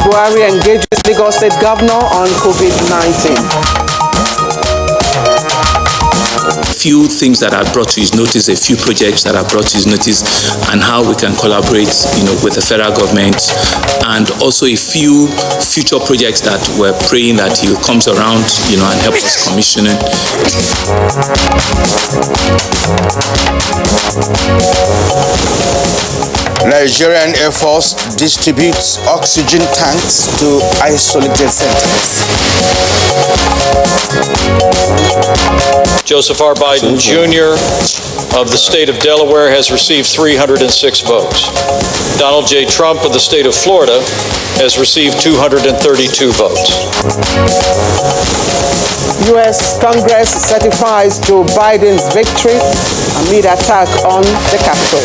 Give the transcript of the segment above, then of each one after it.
Buhari engages Lagos State Governor on COVID-19. Few things that are brought to his notice, a few projects that are brought to his notice, and how we can collaborate, with the federal government, and also a few future projects that we're praying that he comes around, and help us commissioning. Nigerian Air Force distributes oxygen tanks to isolated centers. Joseph R. Biden Jr. of the state of Delaware has received 306 votes. Donald J. Trump of the state of Florida has received 232 votes. U.S. Congress certifies Joe Biden's victory amid attack on the Capitol.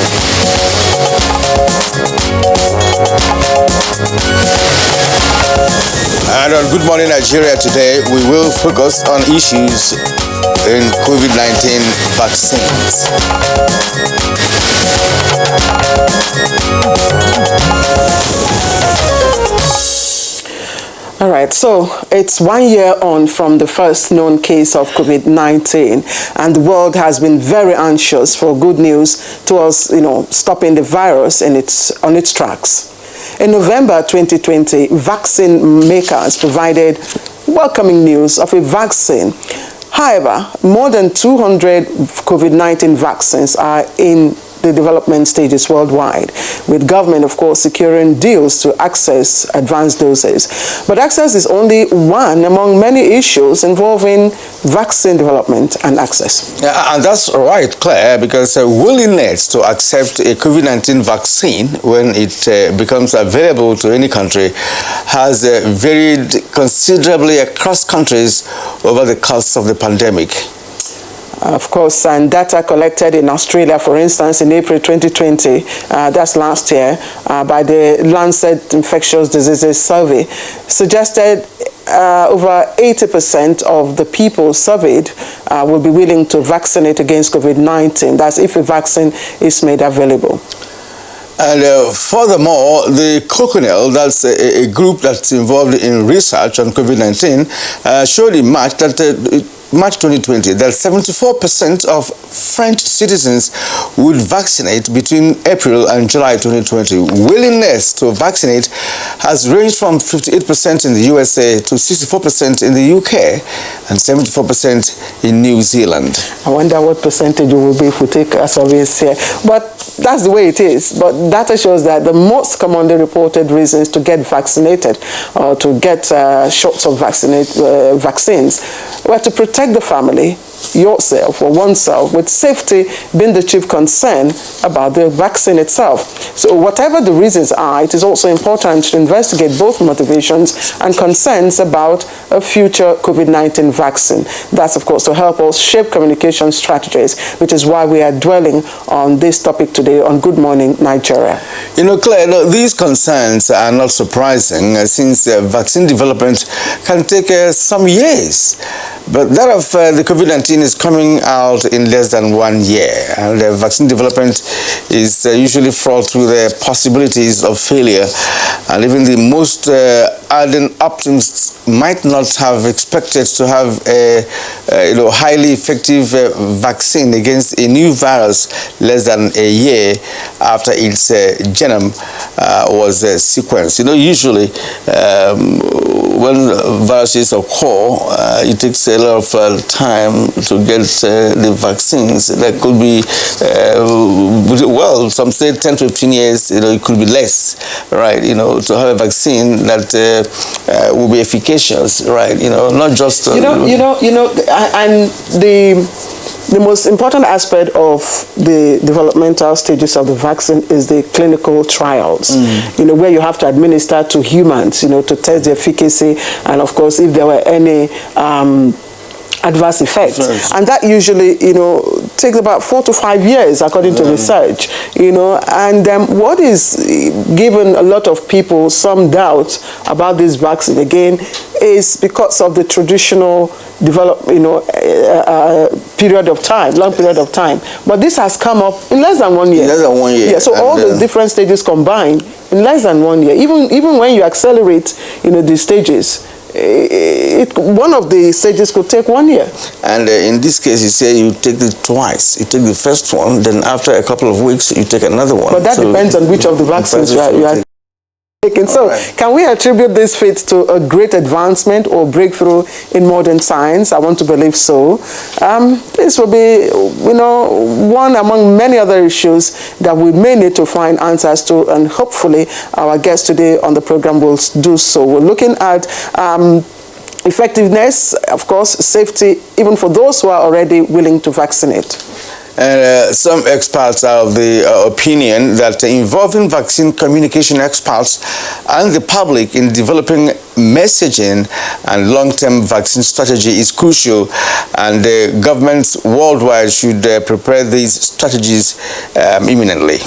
And on Good Morning Nigeria today, we will focus on issues in COVID-19 vaccines. All right, so it's 1 year on from the first known case of COVID-19, and the world has been very anxious for good news towards, stopping the virus on its tracks. In November 2020, vaccine makers provided welcoming news of a vaccine. However, more than 200 COVID-19 vaccines are in the development stages worldwide, with government, of course, securing deals to access advanced doses. But access is only one among many issues involving vaccine development and access. Yeah, and that's right, Claire, because willingness to accept a COVID-19 vaccine when it becomes available to any country has varied considerably across countries over the course of the pandemic. Of course, and data collected in Australia, for instance, in April 2020, that's last year, by the Lancet Infectious Diseases Survey, suggested over 80% of the people surveyed will be willing to vaccinate against COVID-19. That's if a vaccine is made available. And furthermore, the Coconel, that's a group that's involved in research on COVID-19, showed in March that March 2020 that 74% of French citizens would vaccinate between April and July 2020. Willingness to vaccinate has ranged from 58% in the USA to 64% in the UK and 74% in New Zealand. I wonder what percentage it will be if we take a survey here. But that's the way it is. But data shows that the most commonly reported reasons to get vaccinated or to get shots of vaccines were to protect the family, yourself or oneself, with safety being the chief concern about the vaccine itself. So whatever the reasons are, it is also important to investigate both motivations and concerns about a future COVID-19 vaccine. That's, of course, to help us shape communication strategies, which is why we are dwelling on this topic today on Good Morning Nigeria. Claire, these concerns are not surprising since vaccine development can take some years. But that of the COVID-19 is coming out in less than 1 year, and vaccine development is usually fraught with the possibilities of failure, and even the most ardent optimists might not have expected to have a highly effective vaccine against a new virus less than a year after its genome was sequenced. Usually when viruses occur, it takes a lot of time to get the vaccines. That could be, some say 10, 15 years, it could be less, right, to have a vaccine that will be efficacious, right? Not just and the most important aspect of the developmental stages of the vaccine is the clinical trials, where you have to administer to humans, to test the efficacy, and of course, if there were any adverse effects. And that usually, takes about 4 to 5 years, according to research, and what is given a lot of people some doubt about this vaccine, again, is because of the traditional period of time, long period of time. But this has come up in less than 1 year. Less than 1 year. Yeah, so all the different stages combined in less than 1 year. Even when you accelerate, the stages, one of the stages could take 1 year. And in this case, you say you take it twice. You take the first one, then after a couple of weeks, you take another one. But that depends on which of the vaccines you are taking. So, can we attribute this feat to a great advancement or breakthrough in modern science? I want to believe so. This will be, one among many other issues that we may need to find answers to, and hopefully our guest today on the program will do so. We're looking at effectiveness, of course, safety, even for those who are already willing to vaccinate. And some experts are of the opinion that involving vaccine communication experts and the public in developing messaging and long-term vaccine strategy is crucial, and governments worldwide should prepare these strategies imminently.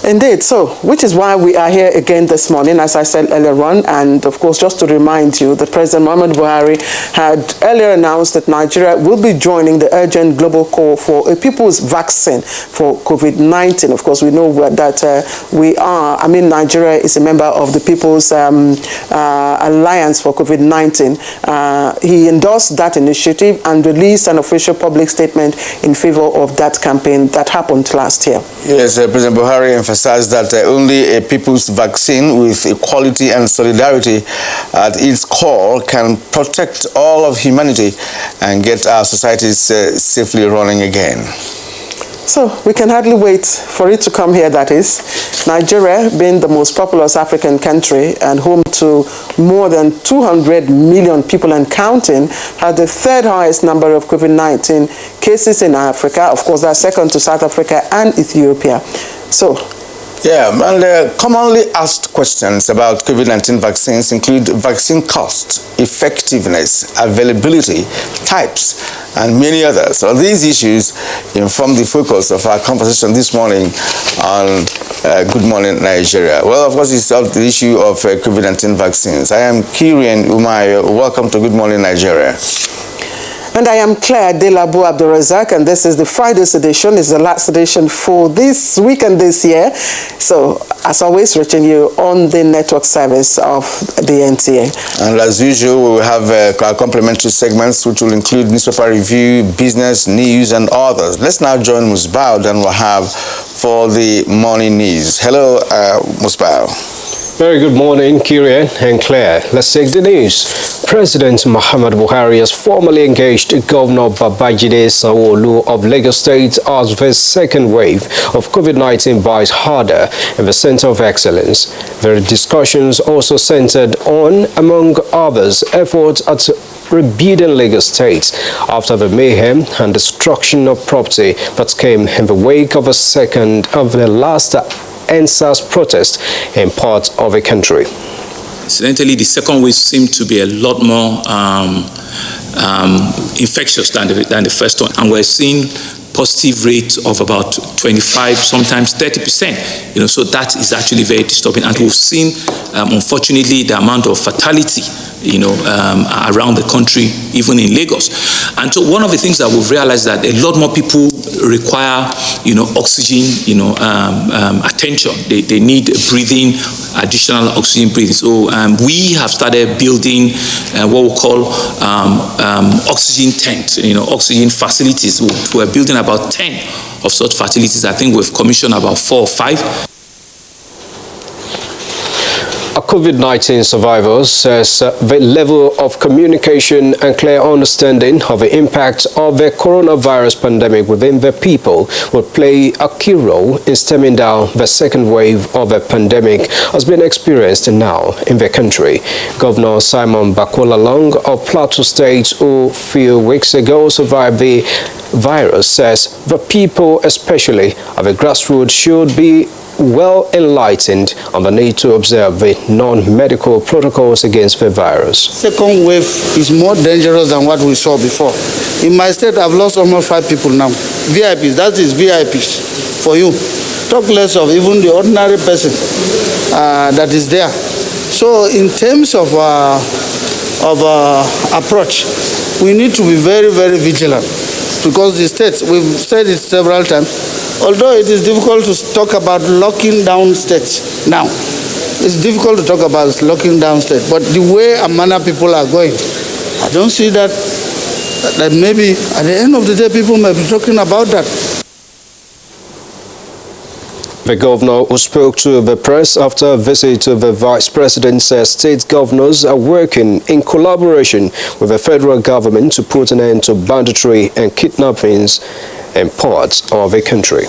Indeed, so, which is why we are here again this morning, as I said earlier on, and of course, just to remind you that President Muhammadu Buhari had earlier announced that Nigeria will be joining the urgent global call for a people's vaccine for COVID-19. Of course, we know that Nigeria is a member of the People's Alliance for COVID-19. He endorsed that initiative and released an official public statement in favor of that campaign that happened last year. Yes, President Buhari emphasized that only a people's vaccine with equality and solidarity at its core can protect all of humanity and get our societies safely running again. So we can hardly wait for it to come here, that is. Nigeria, being the most populous African country and home to more than 200 million people and counting, has the third highest number of COVID-19 cases in Africa. Of course, that's second to South Africa and Ethiopia. So, yeah, and commonly asked questions about COVID-19 vaccines include vaccine cost, effectiveness, availability, types, and many others. So these issues inform the focus of our conversation this morning on Good Morning Nigeria. Well, of course, it's the issue of COVID-19 vaccines. I am Nigerian Umayo. Welcome to Good Morning Nigeria. And I am Claire Delabu Abdurazak, and this is the Friday's edition. It's the last edition for this week and this year. So, as always, reaching you on the network service of the NTA. And as usual, we will have our complimentary segments, which will include newspaper review, business, news, and others. Let's now join Musbao and Wahab for the morning news. Hello, Musbao. Very good morning, Kirian and Claire. Let's take the news. President Muhammadu Buhari has formally engaged Governor Babajide Sanwo-Olu of Lagos State as the second wave of COVID-19 bites harder in the Center of Excellence. The discussions also centered on, among others, efforts at rebuilding Lagos State after the mayhem and destruction of property that came in the wake of the last NSAS protest in parts of the country. Incidentally, the second wave seemed to be a lot more infectious than the first one, and we're seeing positive rates of about 25, sometimes 30%. So that is actually very disturbing, and we've seen, unfortunately, the amount of fatality around the country, even in Lagos. And so one of the things that we've realized that a lot more people require, oxygen, attention. They need breathing, additional oxygen breathing. So we have started building what we call oxygen tents, oxygen facilities. We're building about 10 of such facilities. I think we've commissioned about 4 or 5. COVID-19 survivors says the level of communication and clear understanding of the impact of the coronavirus pandemic within the people will play a key role in stemming down the second wave of the pandemic has been experienced now in the country. Governor Simon Bakola Long of Plateau State, who a few weeks ago survived the virus, says the people, especially at the grassroots, should be well enlightened on the need to observe the non-medical protocols against the virus. Second wave is more dangerous than what we saw before. In my state, I've lost almost 5 people now. VIPs, that is VIPs for you. Talk less of even the ordinary person that is there. So in terms of approach, we need to be very, very vigilant, because the states, we've said it several times, although it is difficult to talk about locking down states now. It's difficult to talk about locking down states, but the way and manner people are going, I don't see that maybe at the end of the day people may be talking about that. The governor, who spoke to the press after a visit to the vice president, says state governors are working in collaboration with the federal government to put an end to banditry and kidnappings in parts of the country.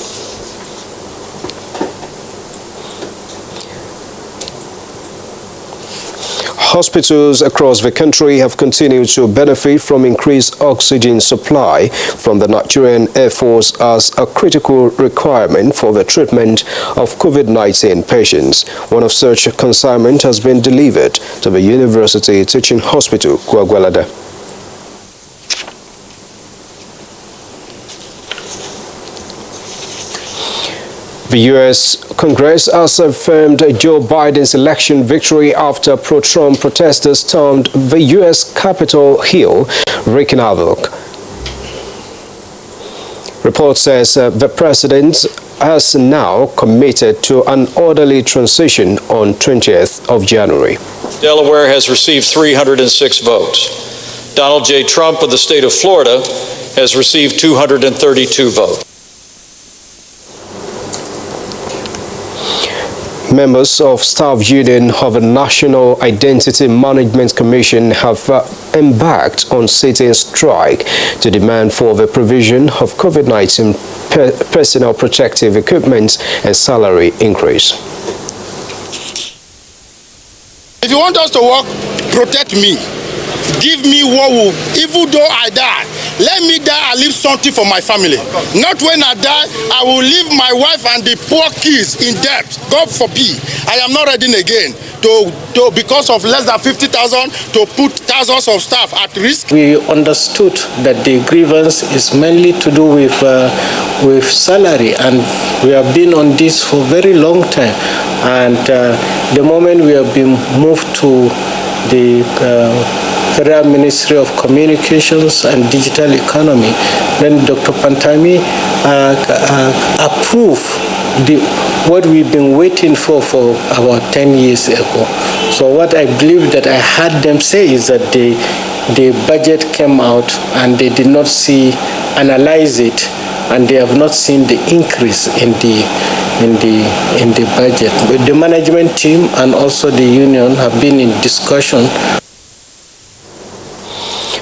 Hospitals across the country have continued to benefit from increased oxygen supply from the Nigerian Air Force as a critical requirement for the treatment of COVID-19 patients. One of such consignment has been delivered to the University Teaching Hospital, Gwagwalada. The U.S. Congress has affirmed Joe Biden's election victory after pro-Trump protesters stormed the U.S. Capitol Hill, wreaking havoc. Report says the president has now committed to an orderly transition on 20th of January. Delaware has received 306 votes. Donald J. Trump of the state of Florida has received 232 votes. Members of Staff Union of the National Identity Management Commission have embarked on sitting strike to demand for the provision of COVID-19 personal protective equipment and salary increase. If you want us to work, protect me. Give me what will, even though I die, let me die and leave something for my family. Not when I die, I will leave my wife and the poor kids in debt. God forbid. I am not ready again to because of less than 50,000 to put thousands of staff at risk. We understood that the grievance is mainly to do with salary, and we have been on this for a very long time. And the moment we have been moved to the Federal Ministry of Communications and Digital Economy, then Dr. Pantami approved what we've been waiting for about 10 years ago. So what I believe that I heard them say is that the budget came out and they did not analyze it, and they have not seen the increase in the budget. But the management team and also the union have been in discussion.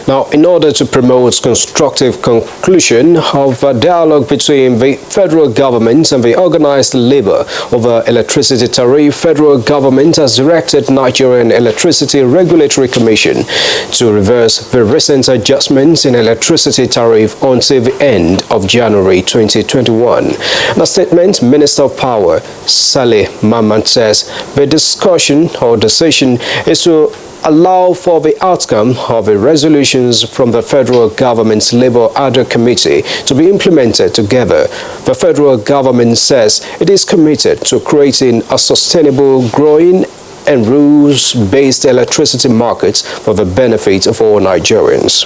Now, in order to promote constructive conclusion of a dialogue between the federal government and the organized labor over electricity tariff, federal government has directed Nigerian Electricity Regulatory Commission to reverse the recent adjustments in electricity tariff until the end of January 2021. In a statement, Minister of Power Saleh Mamman says the discussion or decision is to allow for the outcome of the resolutions from the federal government's Labor Ad hoc Committee to be implemented together. The federal government says it is committed to creating a sustainable, growing and rules-based electricity market for the benefit of all Nigerians.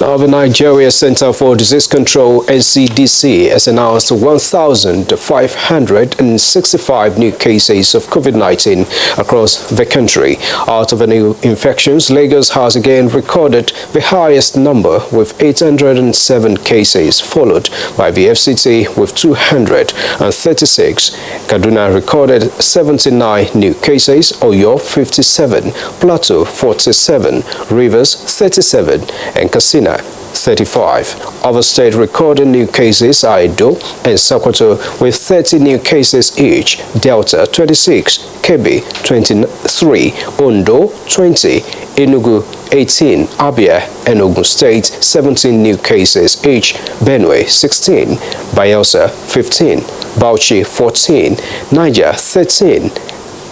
Now, the Nigeria Center for Disease Control, NCDC, has announced 1,565 new cases of COVID-19 across the country. Out of the new infections, Lagos has again recorded the highest number with 807 cases, followed by the FCT with 236. Kaduna recorded 79 new cases, Oyo 57, Plateau 47, Rivers 37, and Katsina 35. Other states recorded new cases are Edo and Sokoto with 30 new cases each, Delta 26, Kebbi 23, Ondo 20, Enugu 18, Abia and Ogun State 17 new cases each, Benue 16, Bayelsa 15, Bauchi 14, Niger 13,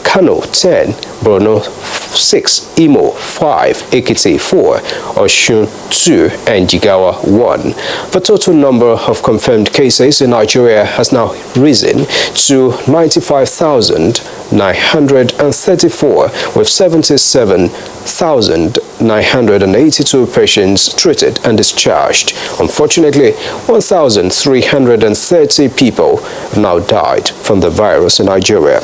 Kano 10, Borno 6, Imo 5, Ekiti 4, Osun 2, and Jigawa 1. The total number of confirmed cases in Nigeria has now risen to 95,934, with 77,982 patients treated and discharged. Unfortunately, 1,330 people have now died from the virus in Nigeria.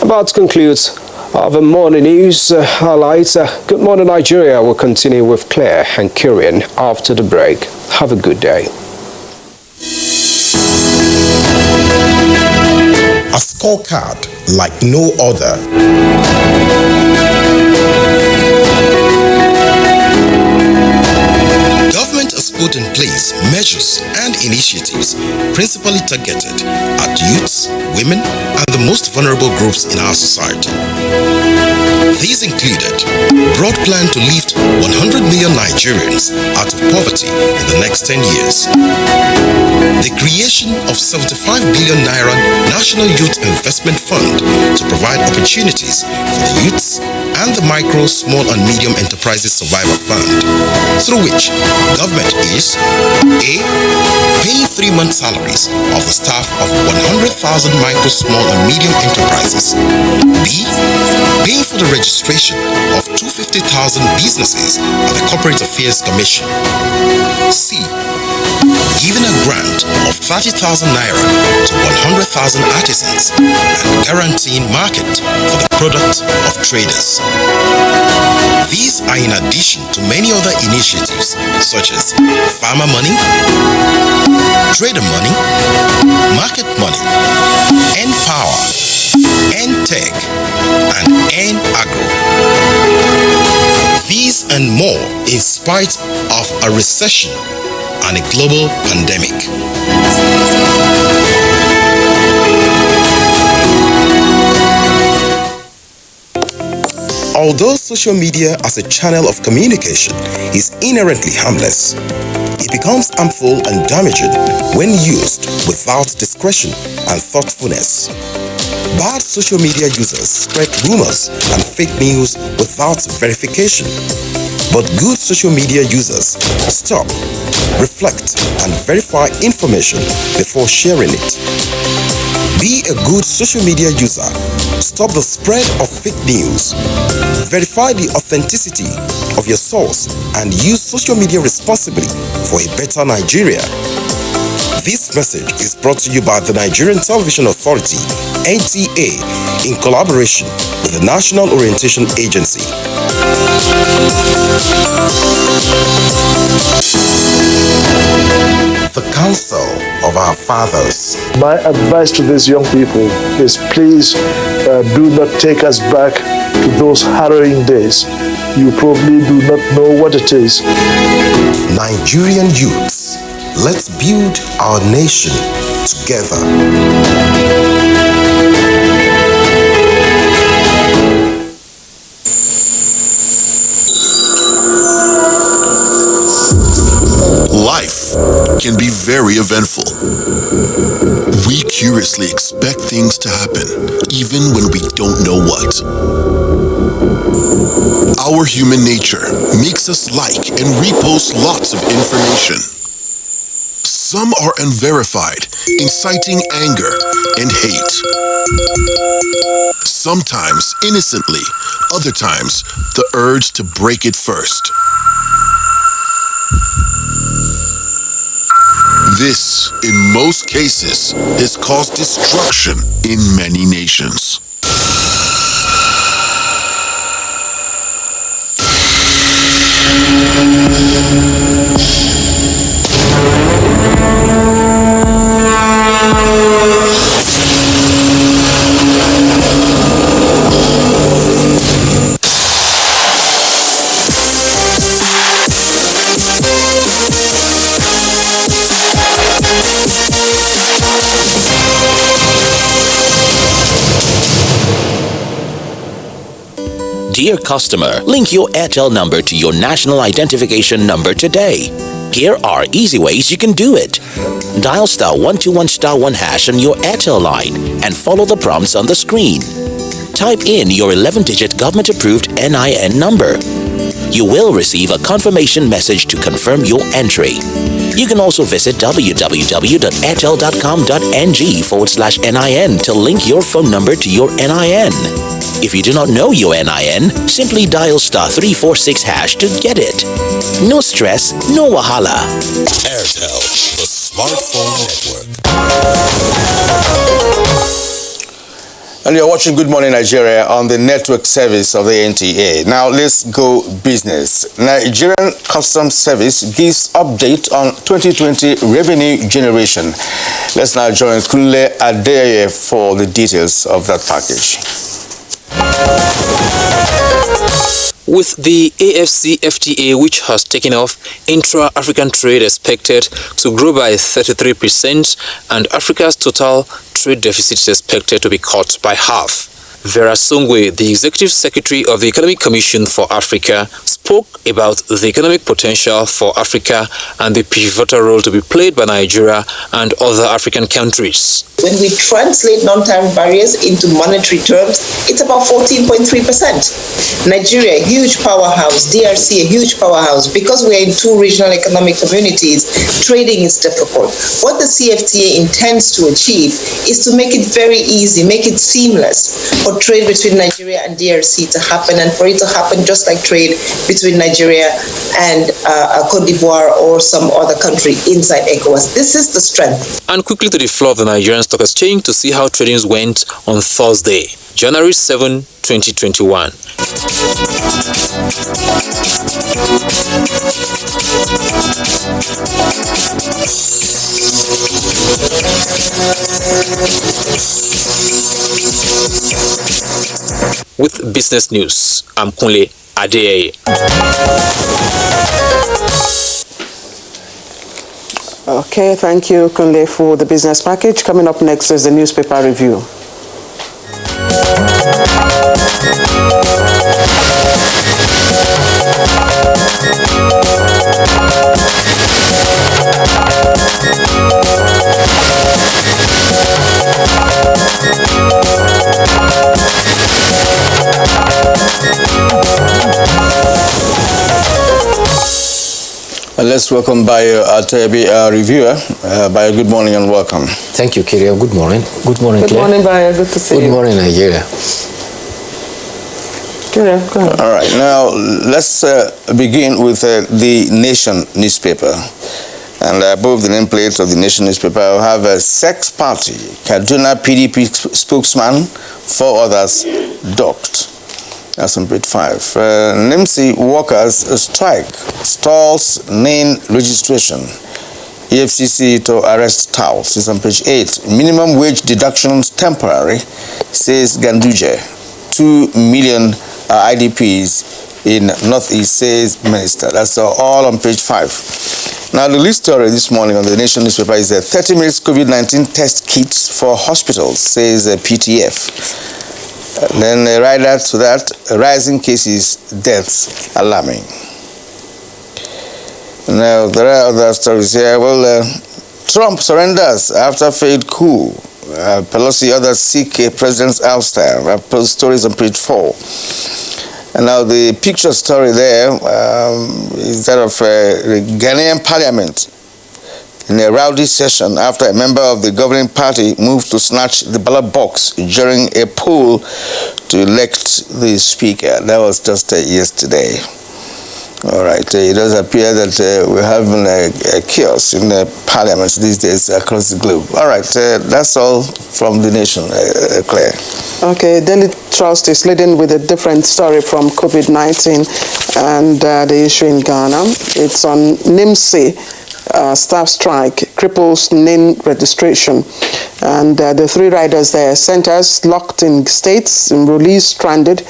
About concludes the morning news highlights. Good morning, Nigeria. We'll continue with Claire and Kieran after the break. Have a good day. A scorecard like no other. Government has put in place measures and initiatives principally targeted at youths, women, and the most vulnerable groups in our society. These included broad plan to lift 100 million Nigerians out of poverty in the next 10 years, the creation of 75 billion naira National Youth Investment Fund to provide opportunities for the youths, and the Micro, Small and Medium Enterprises Survivor Fund, through which government is A. Paying 3-month salaries of the staff of 100,000 micro, small and medium enterprises. B. Paying for the registration of 250,000 businesses at the Corporate Affairs Commission. C. Giving a grant of 30,000 naira to 100,000 artisans and guaranteeing market for the product of traders. These are in addition to many other initiatives such as farmer money, trader money, market money, N-Power, N-Tech, and N-Agro. These and more in spite of a recession and a global pandemic. Although social media as a channel of communication is inherently harmless, it becomes harmful and damaging when used without discretion and thoughtfulness. Bad social media users spread rumors and fake news without verification. But good social media users stop, reflect, and verify information before sharing it. Be a good social media user. Stop the spread of fake news. Verify the authenticity of your source and use social media responsibly for a better Nigeria. This message is brought to you by the Nigerian Television Authority, NTA, in collaboration with the National Orientation Agency. The Council of Our Fathers. My advice to these young people is please do not take us back to those harrowing days. You probably do not know what it is. Nigerian youths, let's build our nation together. Life can be very eventful. We curiously expect things to happen, even when we don't know what. Our human nature makes us like and repost lots of information. Some are unverified, inciting anger and hate. Sometimes innocently, other times the urge to break it first. This, in most cases, has caused destruction in many nations. Dear customer, link your Airtel number to your national identification number today. Here are easy ways you can do it. Dial *121*1# on your Airtel line and follow the prompts on the screen. Type in your 11-digit government-approved NIN number. You will receive a confirmation message to confirm your entry. You can also visit www.airtel.com.ng/NIN to link your phone number to your NIN. If you do not know your NIN, simply dial *346# to get it. No stress, no wahala. Airtel, the smartphone network. And you're watching Good Morning Nigeria on the network service of the NTA. Now let's go business. Nigerian Customs Service gives update on 2020 revenue generation. Let's now join Kunle Adeye for the details of that package. With the AFCFTA, which has taken off, intra-African trade expected to grow by 33%, and Africa's total trade deficit is expected to be cut by half. Vera Songwe, the Executive Secretary of the Economic Commission for Africa, spoke about the economic potential for Africa and the pivotal role to be played by Nigeria and other African countries. When we translate non-tariff barriers into monetary terms, it's about 14.3%. Nigeria, a huge powerhouse. DRC, a huge powerhouse. Because we're in two regional economic communities, trading is difficult. What the CFTA intends to achieve is to make it very easy, make it seamless for trade between Nigeria and DRC to happen, and for it to happen just like trade between Nigeria and Cote d'Ivoire or some other country inside ECOWAS. This is the strength. And quickly to the floor of the Nigerian Stock Exchange to see how tradings went on Thursday, January 7, 2021. With business news, I'm Kunle Adeye. Okay, thank you, Kunle, for the business package. Coming up next is the newspaper review. Let's welcome Bayo Atebi, reviewer. Bayo, good morning and welcome. Thank you, Kiria. Good morning. Good morning, Good Claire. morning, Bayo. Good to see you. Good morning, Nigeria. Kiria, go ahead. All right, now let's begin with the Nation newspaper. And above the nameplates of the Nation newspaper, I have a sex party, Kaduna PDP spokesman, 4 others docked. That's on page 5. NIMC workers strike, stalls name registration. EFCC to arrest touts. It's on page 8. Minimum wage deductions temporary, says Ganduje. 2 million IDPs in Northeast, says Minister. That's all on page 5. Now, the lead story this morning on the Nation newspaper is 30 minutes COVID-19 test kits for hospitals, says PTF. Then right after that, rising cases, deaths alarming. Now, there are other stories here. Well, Trump surrenders after failed coup. Pelosi, others seek a president's ouster. Stories on page 4. And now the picture story there is that of the Ghanaian parliament in a rowdy session after a member of the governing party moved to snatch the ballot box during a poll to elect the speaker. That was just yesterday. All right. It does appear that we're having a chaos in the parliaments these days across the globe. All right. That's all from the nation, Claire. Okay. Daily Trust is leading with a different story from COVID-19 and the issue in Ghana. It's on NIMSI. Staff strike cripples name registration, and the 3 riders there: centers locked in states, enrollees stranded.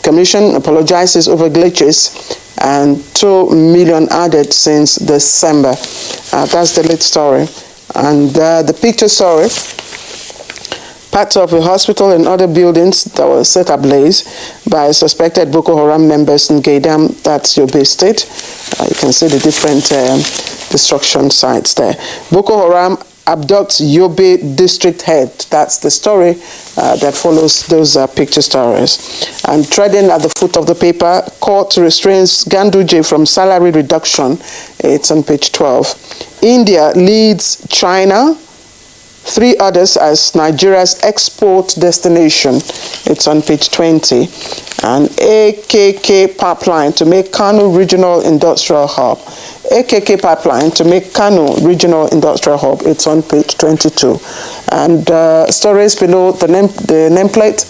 Commission apologizes over glitches, and 2 million added since December. That's the lead story. And the picture story: parts of a hospital and other buildings that were set ablaze by suspected Boko Haram members in Gaidam, that's Yobe State. You can see the different destruction sites there. Boko Haram abducts Yobe district head. That's the story that follows those picture stories. And treading at the foot of the paper, court restrains Ganduje from salary reduction. It's on page 12. India leads China, 3 others as Nigeria's export destination. It's on page 20. And AKK pipeline to make Kano Regional Industrial Hub. AKK pipeline to make Kano Regional Industrial Hub. It's on page 22. And stories below the nameplate.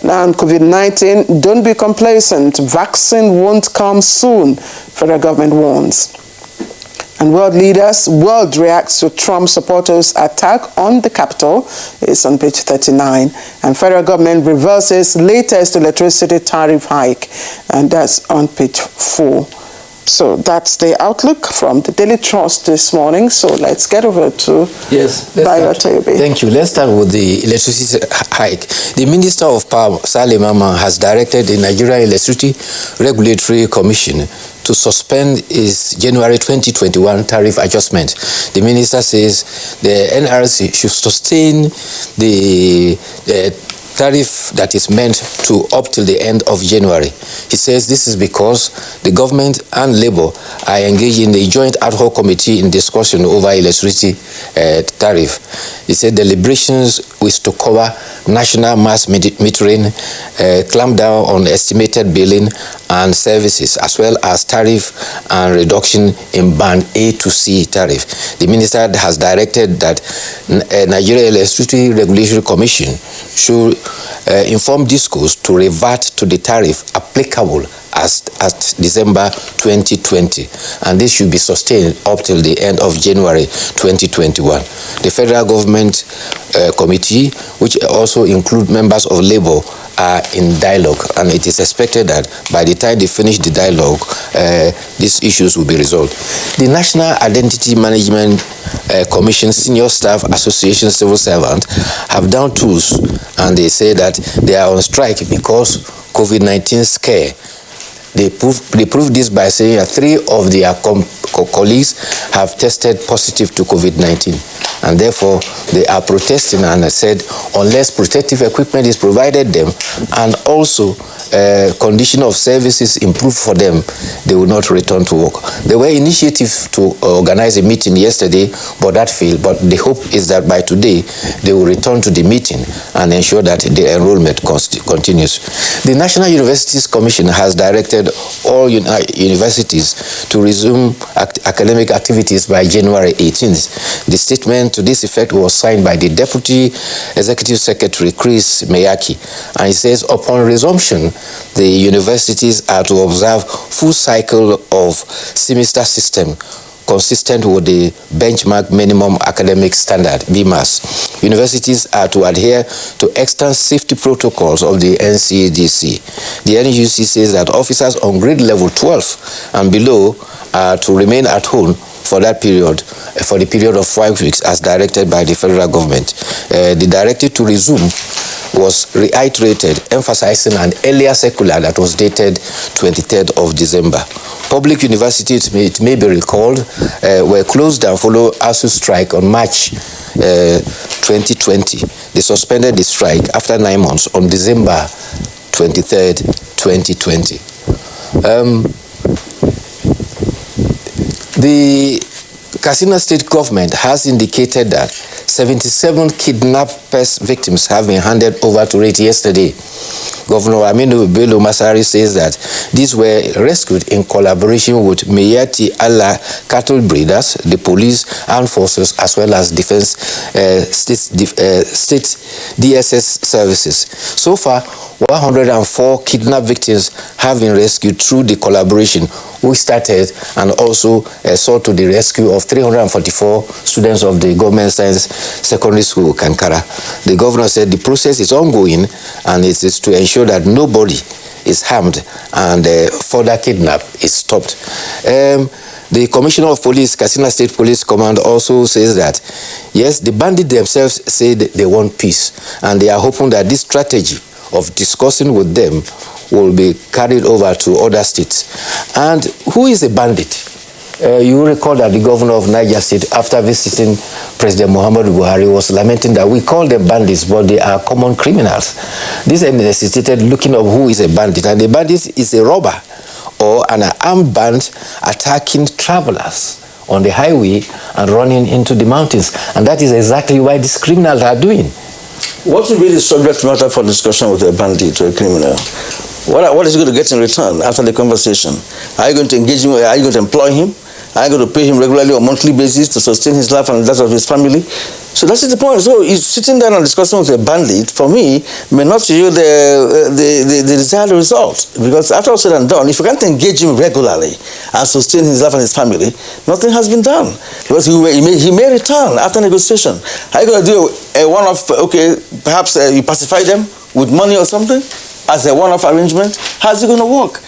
And COVID-19, don't be complacent. Vaccine won't come soon, federal government warns. And world reacts to Trump supporters' attack on the Capitol. It's on page 39. And federal government reverses latest electricity tariff hike. And that's on page 4. So that's the outlook from the Daily Trust this morning. So let's get over to Bayo Tebe. Thank you. Let's start with the electricity hike. The Minister of Power, Saleh Mama, has directed the Nigerian Electricity Regulatory Commission to suspend its January 2021 tariff adjustment. The minister says the NRC should sustain the tariff that is meant to up till the end of January. He says this is because the government and Labour are engaged in the joint ad hoc committee in discussion over electricity tariff. He said deliberations is to cover national mass metering, clamp down on estimated billing and services, as well as tariff and reduction in band A to C tariff. The minister has directed that Nigeria Electricity Regulatory Commission should inform DISCOs to revert to the tariff applicable at December 2020, and this should be sustained up till the end of January 2021. The federal government committee, which also include members of Labour, are in dialogue, and it is expected that by the time they finish the dialogue, these issues will be resolved. The National Identity Management Commission Senior Staff Association civil servants have down tools, and they say that they are on strike because COVID-19 scare. They proved this by saying that 3 of their colleagues have tested positive to COVID-19, and therefore they are protesting, and said unless protective equipment is provided them and also condition of services improve for them, they will not return to work. There were initiatives to organize a meeting yesterday, but that failed. But the hope is that by today, they will return to the meeting and ensure that the enrollment continues. The National Universities Commission has directed all universities to resume academic activities by January 18th. The statement to this effect was signed by the Deputy Executive Secretary, Chris Meyaki, and he says upon resumption, the universities are to observe full cycle of semester system consistent with the benchmark minimum academic standard, BMAS. Universities are to adhere to extant safety protocols of the NCADC. The NUC says that officers on grade level 12 and below are to remain at home for that period, for the period of 5 weeks as directed by the federal government. The directive to resume was reiterated, emphasizing an earlier circular that was dated 23rd of December. Public universities, it may be recalled, were closed down following ASU strike on March 2020. They suspended the strike after 9 months on December 23rd, 2020. The Katsina State government has indicated that 77 kidnappers victims have been handed over to it yesterday. Governor Aminu Bello Masari says that these were rescued in collaboration with Meyati Allah cattle breeders, the police, armed forces, as well as defense state DSS services. So far, 104 kidnapped victims have been rescued through the collaboration we started, and also saw to the rescue of 344 students of the Government Science Secondary School, Kankara. The governor said the process is ongoing and it is to ensure that nobody is harmed and further kidnap is stopped. The Commissioner of Police, Katsina State Police Command, also says that, yes, the bandits themselves say they want peace, and they are hoping that this strategy of discussing with them will be carried over to other states. And who is a bandit? You recall that the governor of Niger State, after visiting President Muhammadu Buhari, was lamenting that we call them bandits, but they are common criminals. This necessitated looking up who is a bandit, and the bandit is a robber or an armed band attacking travelers on the highway and running into the mountains. And that is exactly what these criminals are doing. What will be the subject matter for discussion with a bandit or a criminal? What is he going to get in return after the conversation? Are you going to engage him? Are you going to employ him? Are you going to pay him regularly on a monthly basis to sustain his life and that of his family? So that's the point. So he's sitting down and discussing with a bandit, for me, may not yield the desired result. Because after all said and done, if you can't engage him regularly and sustain his life and his family, nothing has been done. Because he may return after negotiation. Are you going to do a one-off, okay, perhaps you pacify them with money or something as a one-off arrangement? How's it going to work?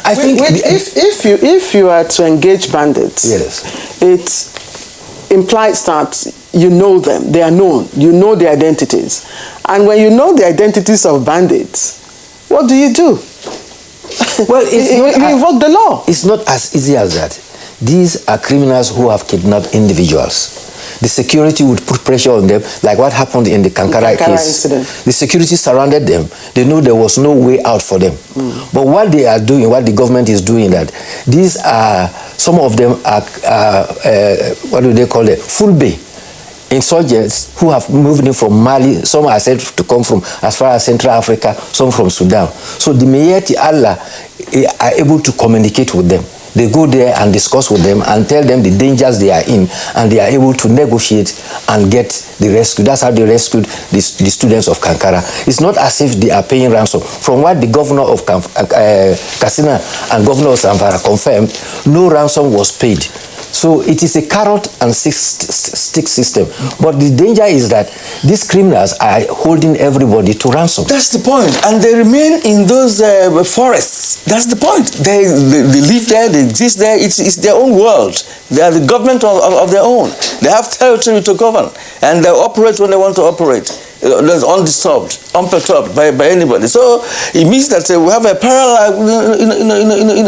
I think if you are to engage bandits, yes, it implies that you know them, they are known, you know their identities. And when you know the identities of bandits, what do? Well, you invoke the law. It's not as easy as that. These are criminals who have kidnapped individuals. The security would put pressure on them, like what happened in the Kankara case. Incident. The security surrounded them. They knew there was no way out for them. But what they are doing, what the government is doing, that these are, some of them are, what do they call it, full-bay insurgents who have moved in from Mali. Some are said to come from as far as Central Africa, some from Sudan. So the Meyati Allah are able to communicate with them. They go there and discuss with them and tell them the dangers they are in, and they are able to negotiate and get the rescue. That's how they rescued the students of Kankara. It's not as if they are paying ransom. From what the governor of Katsina and governor of Zamfara confirmed, no ransom was paid. So it is a carrot and stick system. But the danger is that these criminals are holding everybody to ransom. That's the point. And they remain in those forests. That's the point. They live there, they exist there. It's their own world. They are the government of their own. They have territory to govern. And they operate when they want to operate. That's undisturbed, unperturbed by anybody. So it means that we have a parallel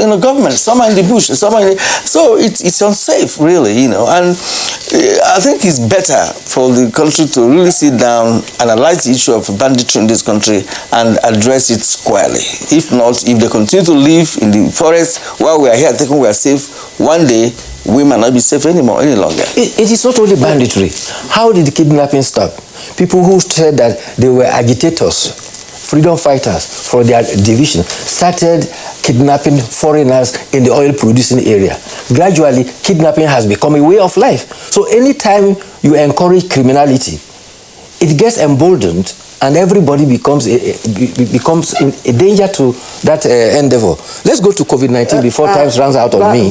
in a government. Some are in the bush, some are in the, so it's unsafe, really, you know. And I think it's better for the country to really sit down, analyze the issue of banditry in this country, and address it squarely. If not, if they continue to live in the forest while we are here thinking we are safe, one day we might not be safe any longer. It is not only banditry. How did the kidnapping start? People who said that they were agitators, freedom fighters for their division, started kidnapping foreigners in the oil-producing area. Gradually, kidnapping has become a way of life. So anytime you encourage criminality, it gets emboldened, and everybody becomes a danger to that endeavor. Let's go to COVID-19 before time runs out on me.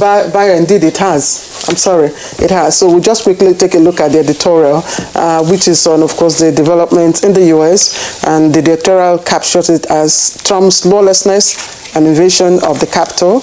Indeed, it has. I'm sorry, it has. So we'll just quickly take a look at the editorial, which is on, of course, the developments in the US, and the editorial captures it as Trump's lawlessness and invasion of the Capitol.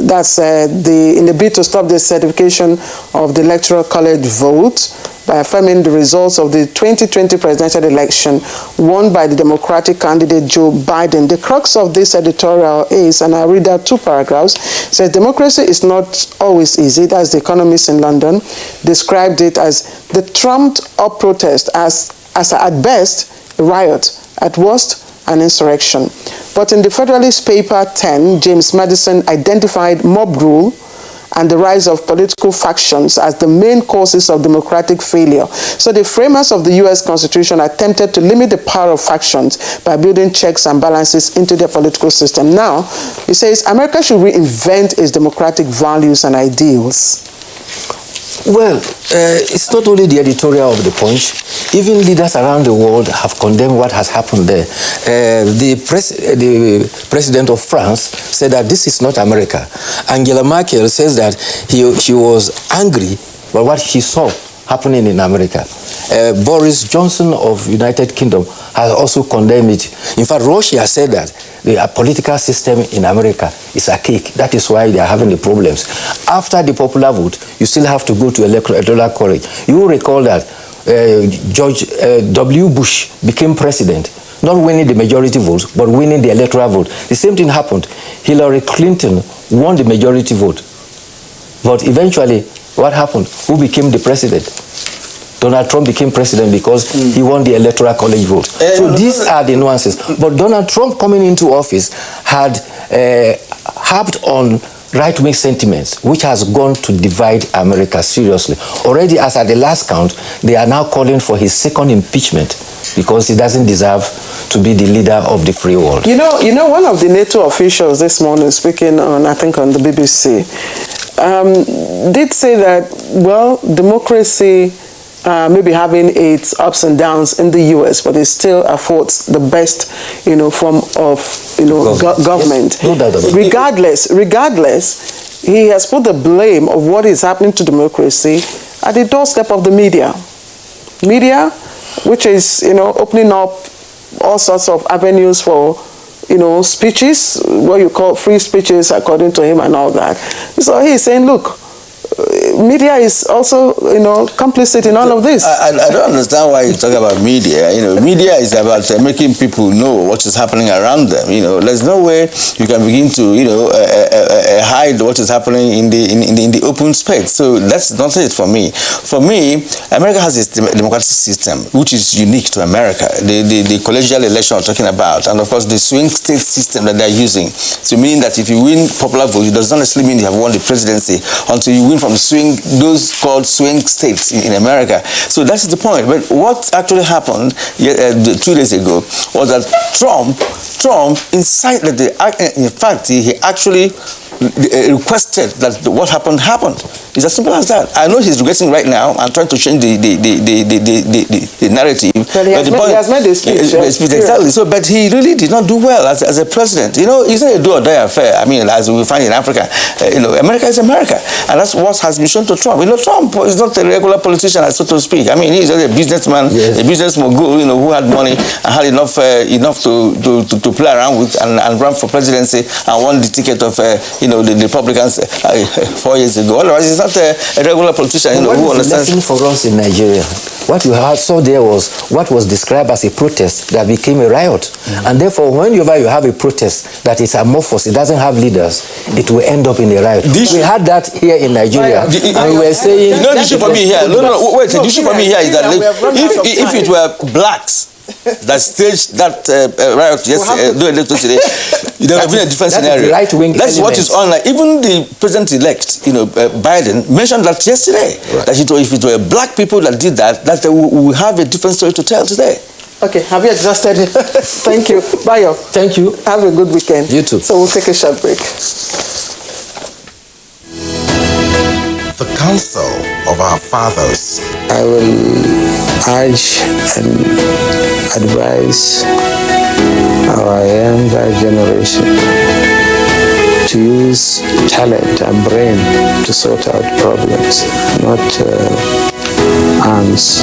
That's in the bid to stop the certification of the Electoral College vote by affirming the results of the 2020 presidential election won by the Democratic candidate Joe Biden. The crux of this editorial is, and I'll read out two paragraphs, says democracy is not always easy. That's The Economist in London described it as the trumped-up protest as at best a riot, at worst an insurrection. But in the Federalist Paper 10, James Madison identified mob rule and the rise of political factions as the main causes of democratic failure. So the framers of the U.S. Constitution attempted to limit the power of factions by building checks and balances into their political system. Now, he says America should reinvent its democratic values and ideals. Well, it's not only the editorial of the Punch. Even leaders around the world have condemned what has happened there. The president of France said that this is not America. Angela Merkel says that she was angry by what she saw happening in America. Boris Johnson of United Kingdom has also condemned it. In fact, Russia said that the political system in America is archaic. That is why they are having the problems. After the popular vote, you still have to go to electoral college. You will recall that George W. Bush became president, not winning the majority vote, but winning the electoral vote. The same thing happened. Hillary Clinton won the majority vote. But eventually, what happened? Who became the president? Donald Trump became president because he won the electoral college vote. So these are the nuances. But Donald Trump coming into office had harped on right-wing sentiments, which has gone to divide America seriously. Already, as at the last count, they are now calling for his second impeachment because he doesn't deserve to be the leader of the free world. You know, one of the NATO officials this morning, speaking on, I think, on the BBC, did say that, well, democracy may be having its ups and downs in the U.S., but it still affords the best, form of, government. Yes. Regardless, he has put the blame of what is happening to democracy at the doorstep of the media. Media, which is, opening up all sorts of avenues for, speeches, what you call free speeches, according to him, and all that. So he's saying, look, media is also, complicit in all of this. I don't understand why you talk about media. Media is about making people know what is happening around them. There's no way you can begin to, hide what is happening in the open space. So that's not it for me. For me, America has its democratic system, which is unique to America. The collegial election I'm talking about, and of course the swing state system that they're using. So meaning that if you win popular vote, it does not necessarily mean you have won the presidency until you win from those called swing states in America. So that's the point. But what actually happened 2 days ago was that Trump incited in fact, he actually requested that what happened. It's as simple as that. I know he's regretting right now and trying to change the narrative. But he has made a speech. Exactly. So, but he really did not do well as a president. It's not a do or die affair. I mean, as we find in Africa, America is America, and that's what has been shown to Trump. Trump is not a regular politician, so to speak. I mean, he's just a businessman, a business mogul, who had money and had enough to play around with and run for presidency and won the ticket of the Republicans 4 years ago. Otherwise, he's not a regular politician. Who understands. The lesson for us in Nigeria, what you saw there was what was described as a protest that became a riot. And therefore, whenever you have a protest that is amorphous, it doesn't have leaders, it will end up in a riot. We had that here in Nigeria, and we were saying... the issue for me here, the issue for me here is that if it were blacks that staged that riot yesterday, there would have been a different scenario. That's what is on. Even the president-elect, Biden, mentioned that yesterday. Right. That if it were black people that did that we will have a different story to tell today. Okay, have you exhausted? Thank you. Bayo. Thank you. Have a good weekend. You too. So we'll take a short break. The counsel of our fathers. I will urge and advise our younger generation to use talent and brain to sort out problems, not arms.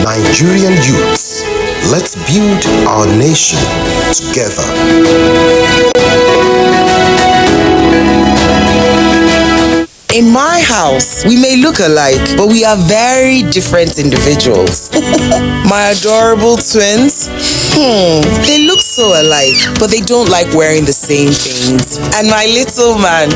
Nigerian youths, let's build our nation together. In my house, we may look alike, but we are very different individuals. My adorable twins, they look so alike, but they don't like wearing the same things. And my little man,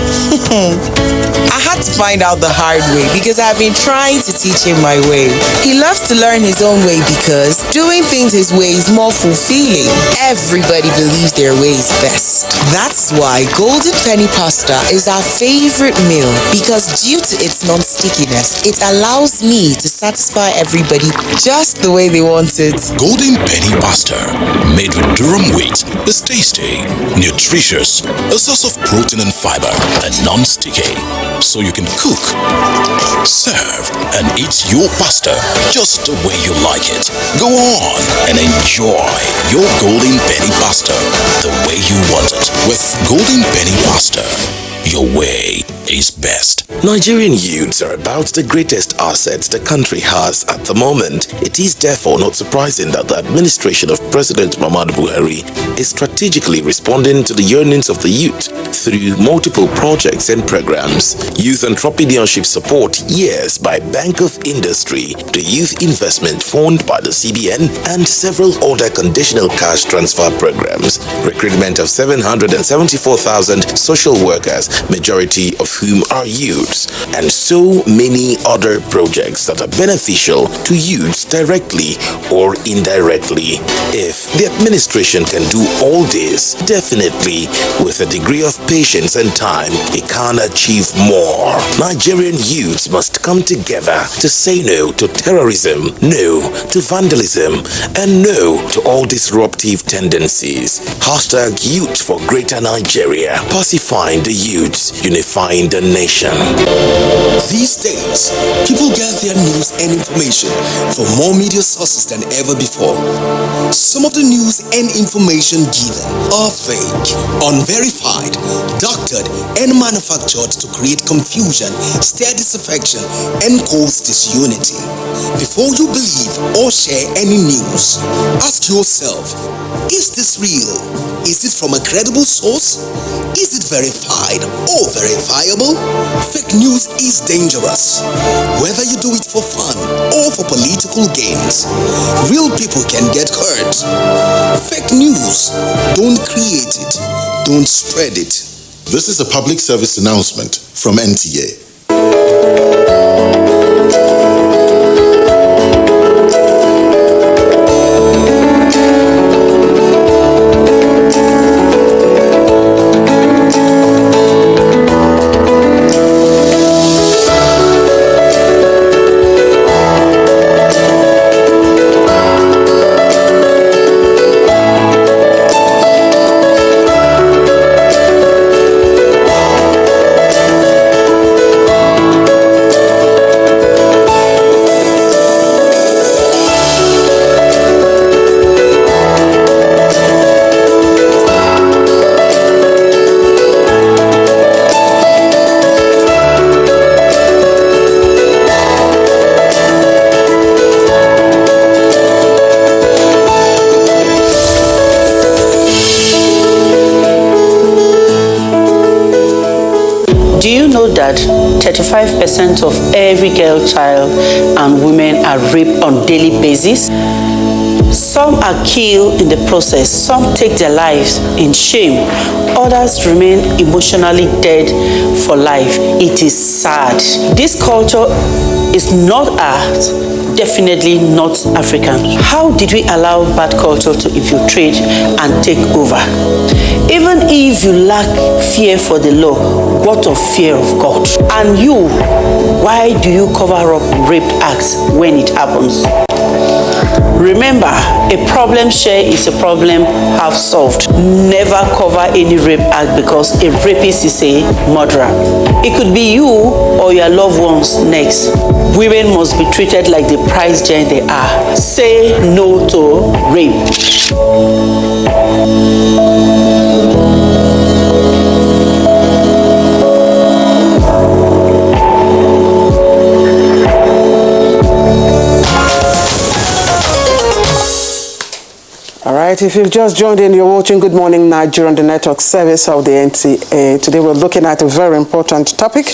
I had to find out the hard way because I've been trying to teach him my way. He loves to learn his own way because doing things his way is more fulfilling. Everybody believes their way is best. That's why Golden Penny Pasta is our favorite meal because due to its non-stickiness, it allows me to satisfy everybody just the way they want it. Golden Penny Pasta, made with durum wheat, is tasty, nutritious, a source of protein and fiber, and non-sticky. So you can cook, serve, and eat your pasta just the way you like it. Go on and enjoy your Golden Penny Pasta the way you want it. With Golden Penny Pasta, your way is best. Nigerian youths are about the greatest assets the country has at the moment. It is therefore not surprising that the administration of President Muhammadu Buhari is strategically responding to the yearnings of the youth through multiple projects and programs. Youth entrepreneurship support years by Bank of Industry, the Youth Investment Fund by the CBN, and several other conditional cash transfer programs. Recruitment of 774,000 social workers, majority of whom are youths, and so many other projects that are beneficial to youths directly or indirectly. If the administration can do all this, definitely with a degree of patience and time, it can achieve more. Nigerian youths must come together to say no to terrorism, no to vandalism, and no to all disruptive tendencies. Hashtag Youth for Greater Nigeria, pacifying the youths, unifying the nation. These days, people get their news and information from more media sources than ever before. Some of the news and information given are fake, unverified, doctored, and manufactured to create confusion, stir disaffection, and cause disunity. Before you believe or share any news, ask yourself, is this real? Is it from a credible source? Is it verified or verifiable? Fake news is dangerous, whether you do it for fun or for political gains. Real people can get hurt. Fake news, don't create it, don't spread it. This is a public service announcement from NTA. Do you know that 35% of every girl child and women are raped on daily basis? Some are killed in the process, some take their lives in shame, others remain emotionally dead for life. It is sad. This culture is not ours, definitely not African. How did we allow bad culture to infiltrate and take over? Even if you lack fear for the law, what of fear of God? And you, why do you cover up rape acts when it happens? Remember, a problem shared is a problem half solved. Never cover any rape act because a rapist is a murderer. It could be you or your loved ones next. Women must be treated like the prize gem they are. Say no to rape. All right. right, if you've just joined in, you're watching Good Morning Nigerian, the network service of the NTA. Today we're looking at a very important topic,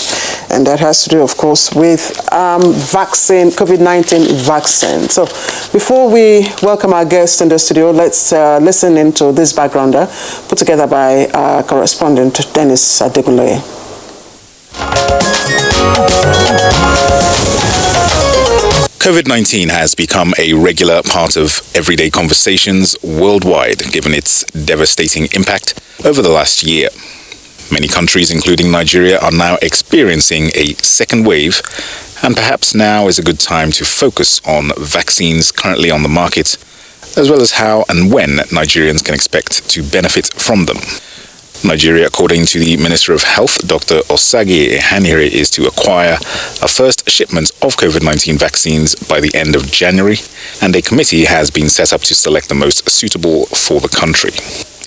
and that has to do, of course, with vaccine, COVID-19 vaccine. So before we welcome our guest in the studio, let's listen into this backgrounder put together by our correspondent, Dennis Adegunle. COVID-19 has become a regular part of everyday conversations worldwide, given its devastating impact over the last year. Many countries, including Nigeria, are now experiencing a second wave, and perhaps now is a good time to focus on vaccines currently on the market, as well as how and when Nigerians can expect to benefit from them. Nigeria, according to the Minister of Health, Dr. Osage Ehanire, is to acquire a first shipment of COVID-19 vaccines by the end of January, and a committee has been set up to select the most suitable for the country.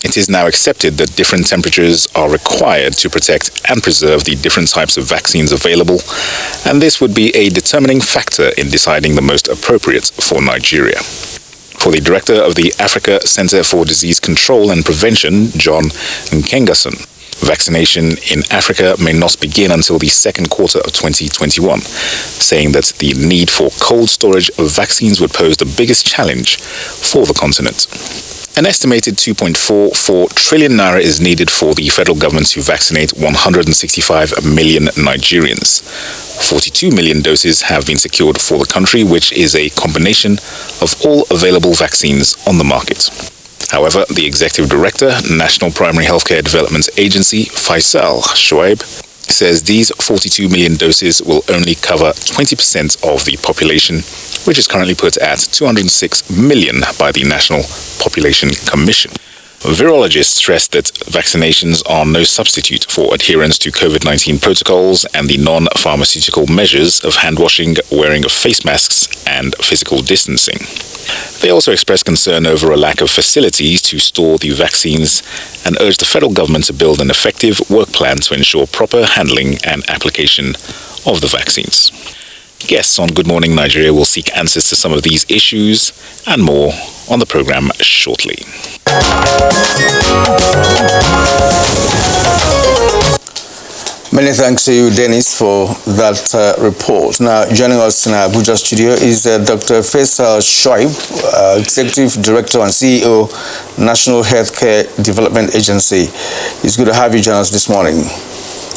It is now accepted that different temperatures are required to protect and preserve the different types of vaccines available, and this would be a determining factor in deciding the most appropriate for Nigeria. For the director of the Africa Center for Disease Control and Prevention, John Nkengasson, vaccination in Africa may not begin until the second quarter of 2021, saying that the need for cold storage of vaccines would pose the biggest challenge for the continent. An estimated 2.44 trillion naira is needed for the federal government to vaccinate 165 million Nigerians. 42 million doses have been secured for the country, which is a combination of all available vaccines on the market. However, the Executive Director, National Primary Healthcare Development Agency, Faisal Shoaib, says these 42 million doses will only cover 20% of the population, which is currently put at 206 million by the National Population Commission. Virologists stress that vaccinations are no substitute for adherence to COVID-19 protocols and the non-pharmaceutical measures of hand-washing, wearing of face masks, and physical distancing. They also express concern over a lack of facilities to store the vaccines and urge the federal government to build an effective work plan to ensure proper handling and application of the vaccines. Guests on Good Morning Nigeria will seek answers to some of these issues and more on the program shortly. Many thanks to you, Dennis, for that report. Now, joining us in our Abuja studio is Dr. Faisal Shoaib, Executive Director and CEO, National Healthcare Development Agency. It's good to have you join us this morning.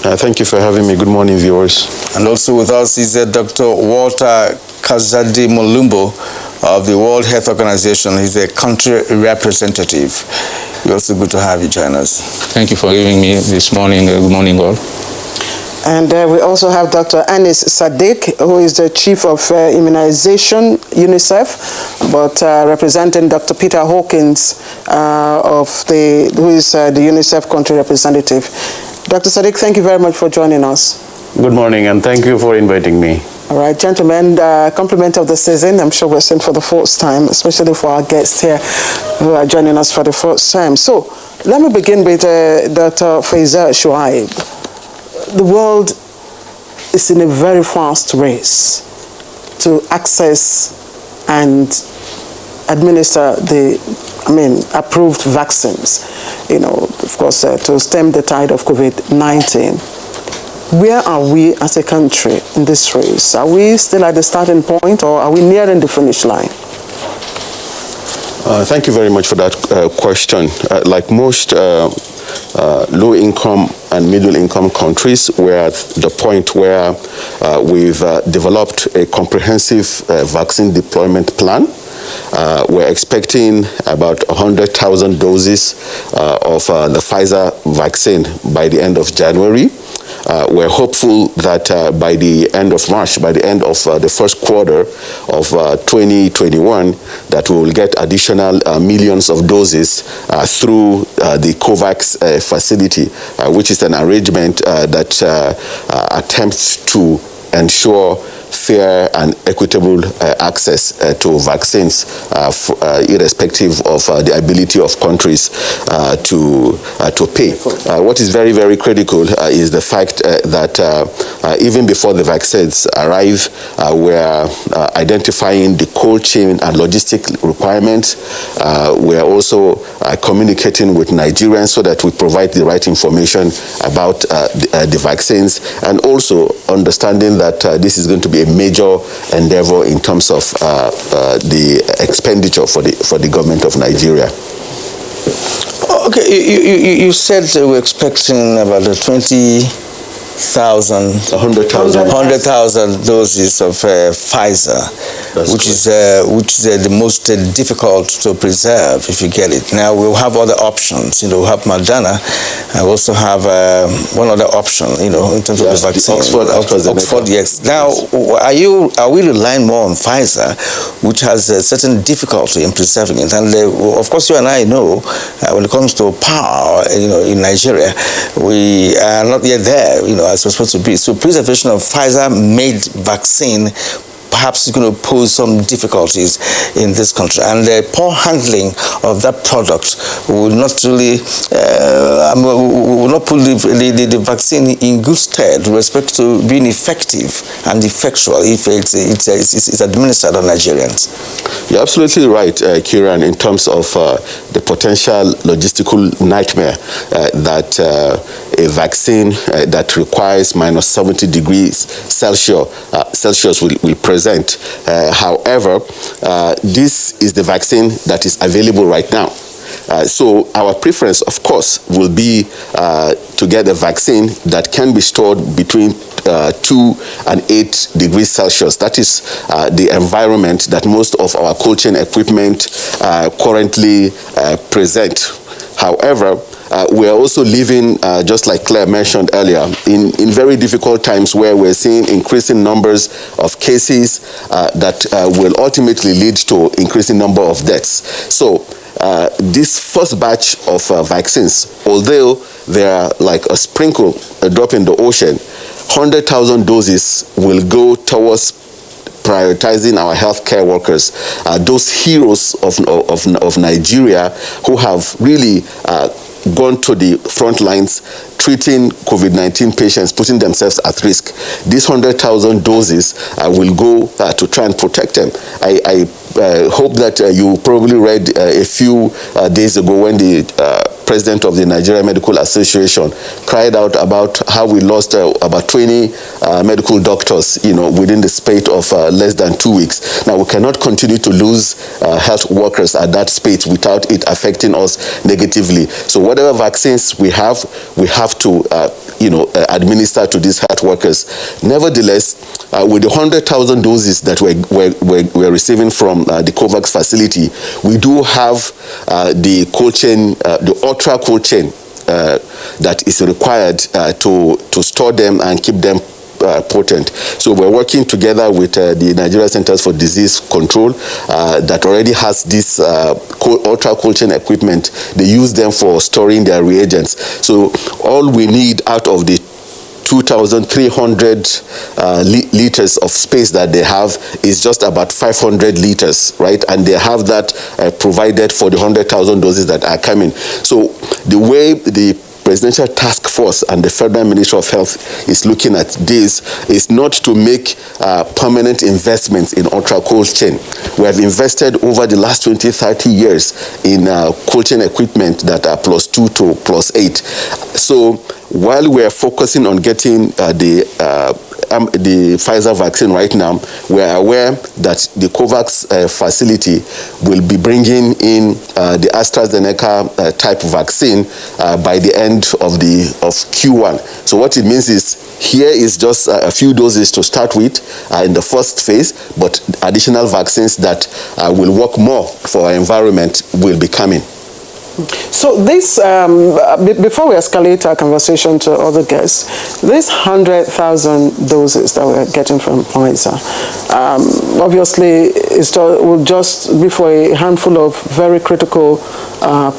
Thank you for having me. Good morning, viewers. And also with us is Dr. Walter Kazadi Mulumbo of the World Health Organization. He's a country representative. It's also good to have you join us. Thank you for having me this morning. Good morning, all. And we also have Dr. Anis Sadiq, who is the Chief of Immunization, UNICEF, but representing Dr. Peter Hawkins, who is the UNICEF country representative. Dr. Sadiq, thank you very much for joining us. Good morning, and thank you for inviting me. All right, gentlemen, compliment of the season. I'm sure we're saying for the first time, especially for our guests here who are joining us for the first time. So let me begin with Dr. Faisal Shoaib. The world is in a very fast race to access and administer the approved vaccines, of course, to stem the tide of COVID-19. Where are we as a country in this race? Are we still at the starting point, or are we nearing the finish line? Thank you very much for that question. Like most low-income and middle-income countries, we're at the point where we've developed a comprehensive vaccine deployment plan. We're expecting about 100,000 doses of the Pfizer vaccine by the end of January. We're hopeful that by the end of March, by the end of the first quarter of 2021, that we will get additional millions of doses through the COVAX facility, which is an arrangement that attempts to ensure fair and equitable access to vaccines, irrespective of the ability of countries to pay. What is very, very critical is the fact that even before the vaccines arrive, we're identifying the cold chain and logistic requirements. We're also communicating with Nigerians so that we provide the right information about the vaccines, and also understanding that this is going to be a major endeavor in terms of the expenditure for the government of Nigeria. Okay, you said we're expecting about 100,000 doses of Pfizer, which is the most difficult to preserve if you get it. Now we'll have other options. We'll have Moderna, and we also have one other option. In terms of the vaccine, Oxford. Yes. Now, are we relying more on Pfizer, which has a certain difficulty in preserving it? And of course, you and I know when it comes to power, in Nigeria, we are not yet there. As we're supposed to be. So preservation of Pfizer-made vaccine perhaps is going to pose some difficulties in this country, and the poor handling of that product will not really will not put the vaccine in good stead with respect to being effective and effectual if it's administered on Nigerians. You're absolutely right, Kieran, in terms of the potential logistical nightmare that a vaccine that requires minus 70 degrees Celsius will present. However, this is the vaccine that is available right now. So our preference, of course, will be to get a vaccine that can be stored between 2 and 8 degrees Celsius. That is the environment that most of our cold chain equipment currently present. However, we are also living, just like Claire mentioned earlier, in very difficult times where we're seeing increasing numbers of cases that will ultimately lead to increasing number of deaths. So this first batch of vaccines, although they are like a sprinkle, a drop in the ocean, 100,000 doses will go towards prioritizing our healthcare workers, those heroes of Nigeria who have really gone to the front lines treating COVID-19 patients, putting themselves at risk. These 100,000 doses will go to try and protect them. I hope that you probably read a few days ago when the president of the Nigerian Medical Association cried out about how we lost about 20 medical doctors, within the space of less than 2 weeks. Now, we cannot continue to lose health workers at that space without it affecting us negatively. So whatever vaccines we have to administer to these health workers. Nevertheless, with the 100,000 doses that we're receiving from the COVAX facility, we do have the cold chain, the ultra cold chain that is required to store them and keep them potent. So we're working together with the Nigeria Centers for Disease Control that already has this ultra cold chain equipment. They use them for storing their reagents. So all we need out of the 2,300 liters of space that they have is just about 500 liters, right? And they have that provided for the 100,000 doses that are coming. So the way the Presidential Task Force and the Federal Ministry of Health is looking at this is not to make permanent investments in ultra cold chain. We have invested over the last 20-30 years in cold chain equipment that are +2 to +8. So while we are focusing on getting the Pfizer vaccine right now, we are aware that the COVAX facility will be bringing in the AstraZeneca type vaccine by the end of Q1. So what it means is here is just a few doses to start with in the first phase, but additional vaccines that will work more for our environment will be coming. So this, before we escalate our conversation to other guests, this 100,000 doses that we're getting from Pfizer, obviously will just be for a handful of very critical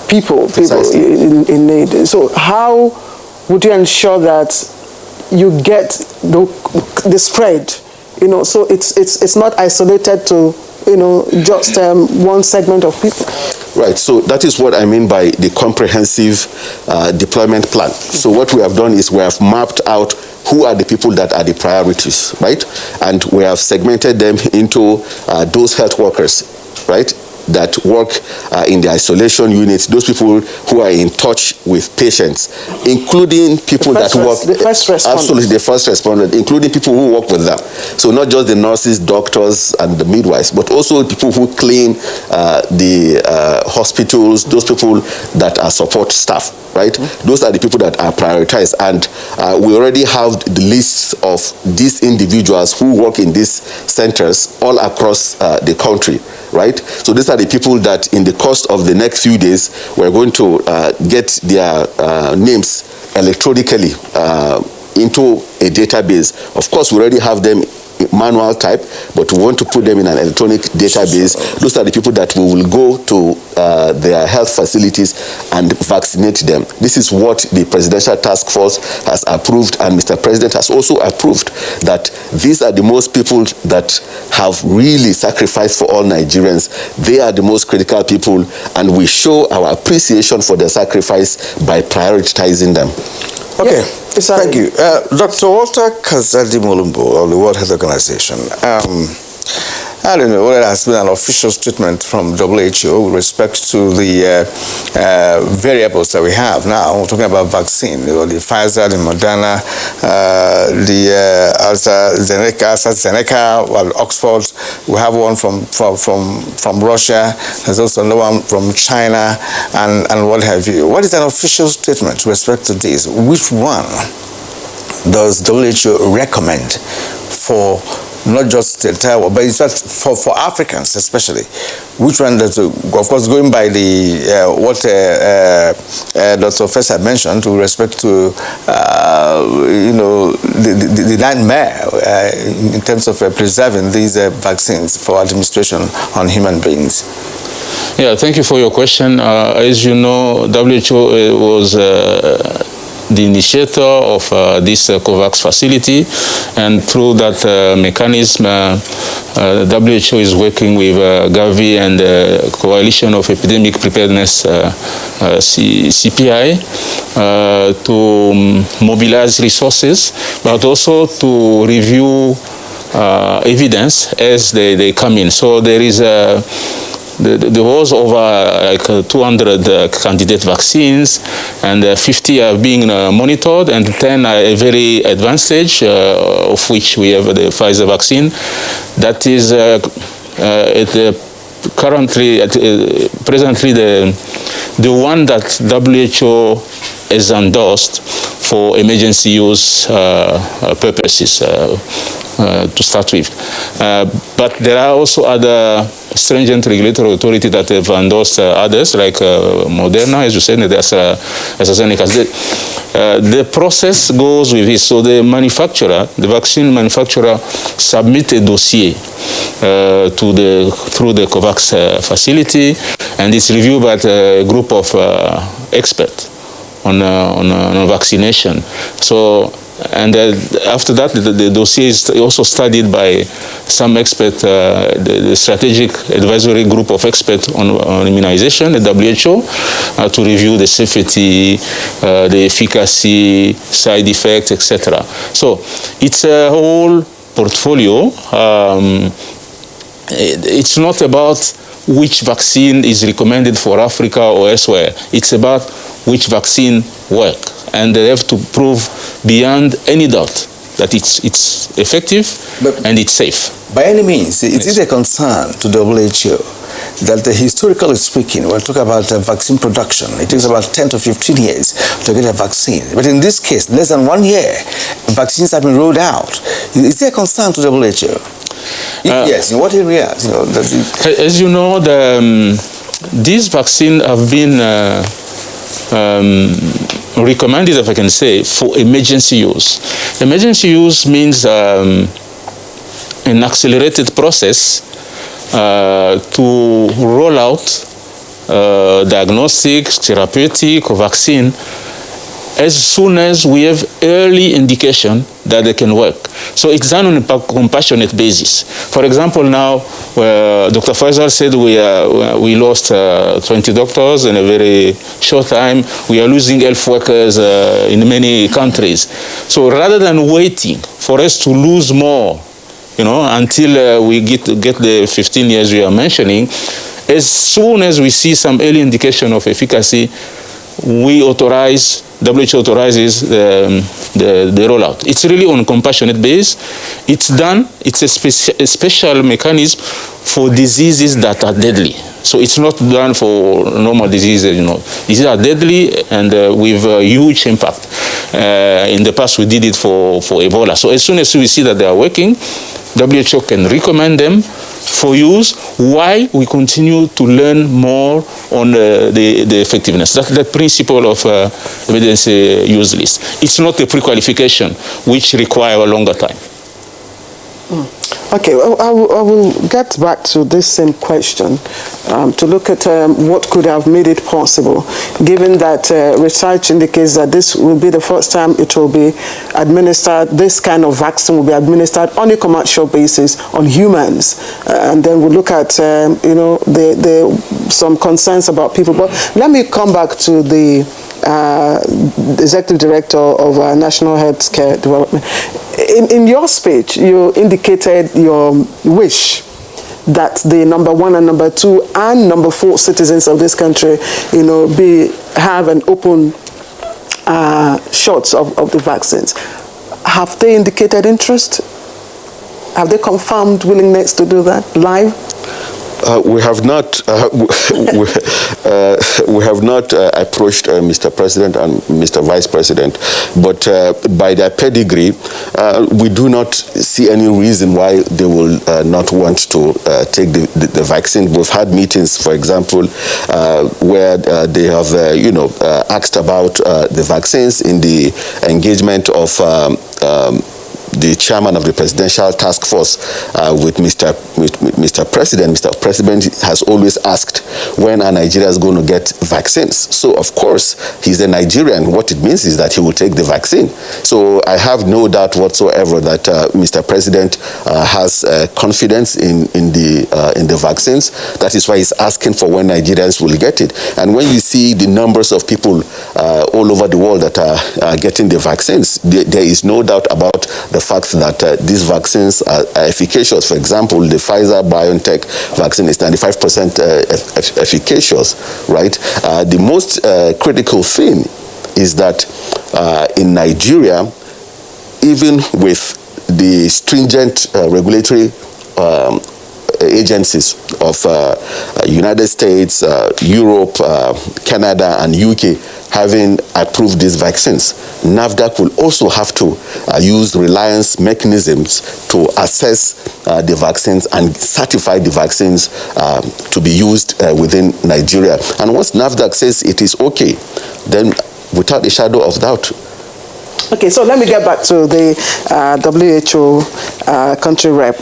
people in need. So how would you ensure that you get the spread You know, so it's not isolated to, you know, just one segment of people. Right, so that is what I mean by the comprehensive deployment plan. So what we have done is we have mapped out who are the people that are the priorities, right? And we have segmented them into those health workers, right, that work in the isolation units, those people who are in touch with patients, including people that work... The first responders. Absolutely, the first responders, including people who work with them. So not just the nurses, doctors, and the midwives, but also people who clean the hospitals, those people that are support staff, right? Those are the people that are prioritized. And we already have the lists of these individuals who work in these centers all across the country, right? So these are the people that in the course of the next few days, we're going to get their names electronically into a database. Of course, we already have them manual type, but we want to put them in an electronic database. Those are the people that we will go to their health facilities and vaccinate them. This is what the Presidential Task Force has approved, and Mr. President has also approved that these are the most people that have really sacrificed for all Nigerians. They are the most critical people, and we show our appreciation for their sacrifice by prioritizing them. Okay, thank you. Dr. Walter Kazadi-Mulumbu of the World Health Organization. I don't know whether there has been an official statement from WHO with respect to the variables that we have now. We're talking about vaccine, the Pfizer, the Moderna, the AstraZeneca, well, Oxford. We have one from Russia. There's also another one from China, and what have you. What is an official statement with respect to this? Which one does WHO recommend for not just the entire world, but in fact for Africans especially? Which one does, of course, going by the what Dr. Fessa mentioned with respect to you know, the nightmare in terms of preserving these vaccines for administration on human beings. Yeah, thank you for your question. As you know, WHO was the initiator of this COVAX facility, and through that mechanism, WHO is working with Gavi and the Coalition of Epidemic Preparedness, CPI, to mobilize resources, but also to review evidence as they come in. So there is there was over like 200 candidate vaccines, and 50 are being monitored, and 10 are a very advanced stage, of which we have the Pfizer vaccine. That is presently the one that WHO has endorsed for emergency use purposes to start with. But there are also other stringent regulatory authorities that have endorsed others, like Moderna, as you said, and AstraZeneca. The process goes with this. So the manufacturer, the vaccine manufacturer, submit a dossier through the COVAX facility, and it's reviewed by a group of experts on vaccination. So, and after that, the dossier is also studied by some experts, the strategic advisory group of experts on immunization, the WHO, to review the safety, the efficacy, side effects, etc. So it's a whole portfolio. It's not about which vaccine is recommended for Africa or elsewhere. It's about which vaccine works. And they have to prove beyond any doubt that it's effective and it's safe. By any means, it is a concern to WHO that historically speaking, when we talk about vaccine production, it takes about 10 to 15 years to get a vaccine. But in this case, less than 1 year, vaccines have been rolled out. Is there a concern to WHO? Yes, in what areas? You know, as you know, these vaccines have been recommended, if I can say, for emergency use. Emergency use means an accelerated process to roll out diagnostics, therapeutic, or vaccine as soon as we have early indication that they can work. So it's done on a compassionate basis. For example, now, Dr. Faisal said we lost 20 doctors in a very short time. We are losing health workers in many countries. So rather than waiting for us to lose more, until we get the 15 years we are mentioning, as soon as we see some early indication of efficacy, WHO authorizes the rollout. It's really on a compassionate base. It's done. It's a special mechanism for diseases that are deadly. So it's not done for normal diseases. These are deadly and with huge impact. In the past, we did it for Ebola. So as soon as we see that they are working, WHO can recommend them for use, while we continue to learn more on the effectiveness. That's the principle of evidence use list. It's not a pre-qualification, which require a longer time. Okay, well, I will get back to this same question to look at what could have made it possible, given that research indicates that this will be the first time it will be administered, this kind of vaccine will be administered on a commercial basis on humans. And then we'll look at, some concerns about people. But let me come back to the Executive Director of National Healthcare Development. In your speech, you indicated your wish that the number 1 and number 2 and number 4 citizens of this country, have an open shots of the vaccines. Have they indicated interest? Have they confirmed willingness to do that live? We have not. We have not approached Mr. President and Mr. Vice President, but by their pedigree, we do not see any reason why they will not want to take the vaccine. We've had meetings, for example, where they have, asked about the vaccines in the engagement of the chairman of the presidential task force with Mr. President. Mr. President has always asked when are Nigerians going to get vaccines. So of course he's a Nigerian. What it means is that he will take the vaccine. So I have no doubt whatsoever that Mr. President has confidence in the vaccines. That is why he's asking for when Nigerians will get it. And when you see the numbers of people all over the world that are getting the vaccines, there is no doubt about the fact that these vaccines are efficacious. For example, the Pfizer-BioNTech vaccine is 95% efficacious, right? The most critical thing is that in Nigeria, even with the stringent regulatory agencies of United States, Europe, Canada, and UK having approved these vaccines, NAFDAC will also have to use reliance mechanisms to assess the vaccines and certify the vaccines to be used within Nigeria. And once NAFDAC says it is okay, then without a shadow of doubt. Okay, so let me get back to the WHO country rep.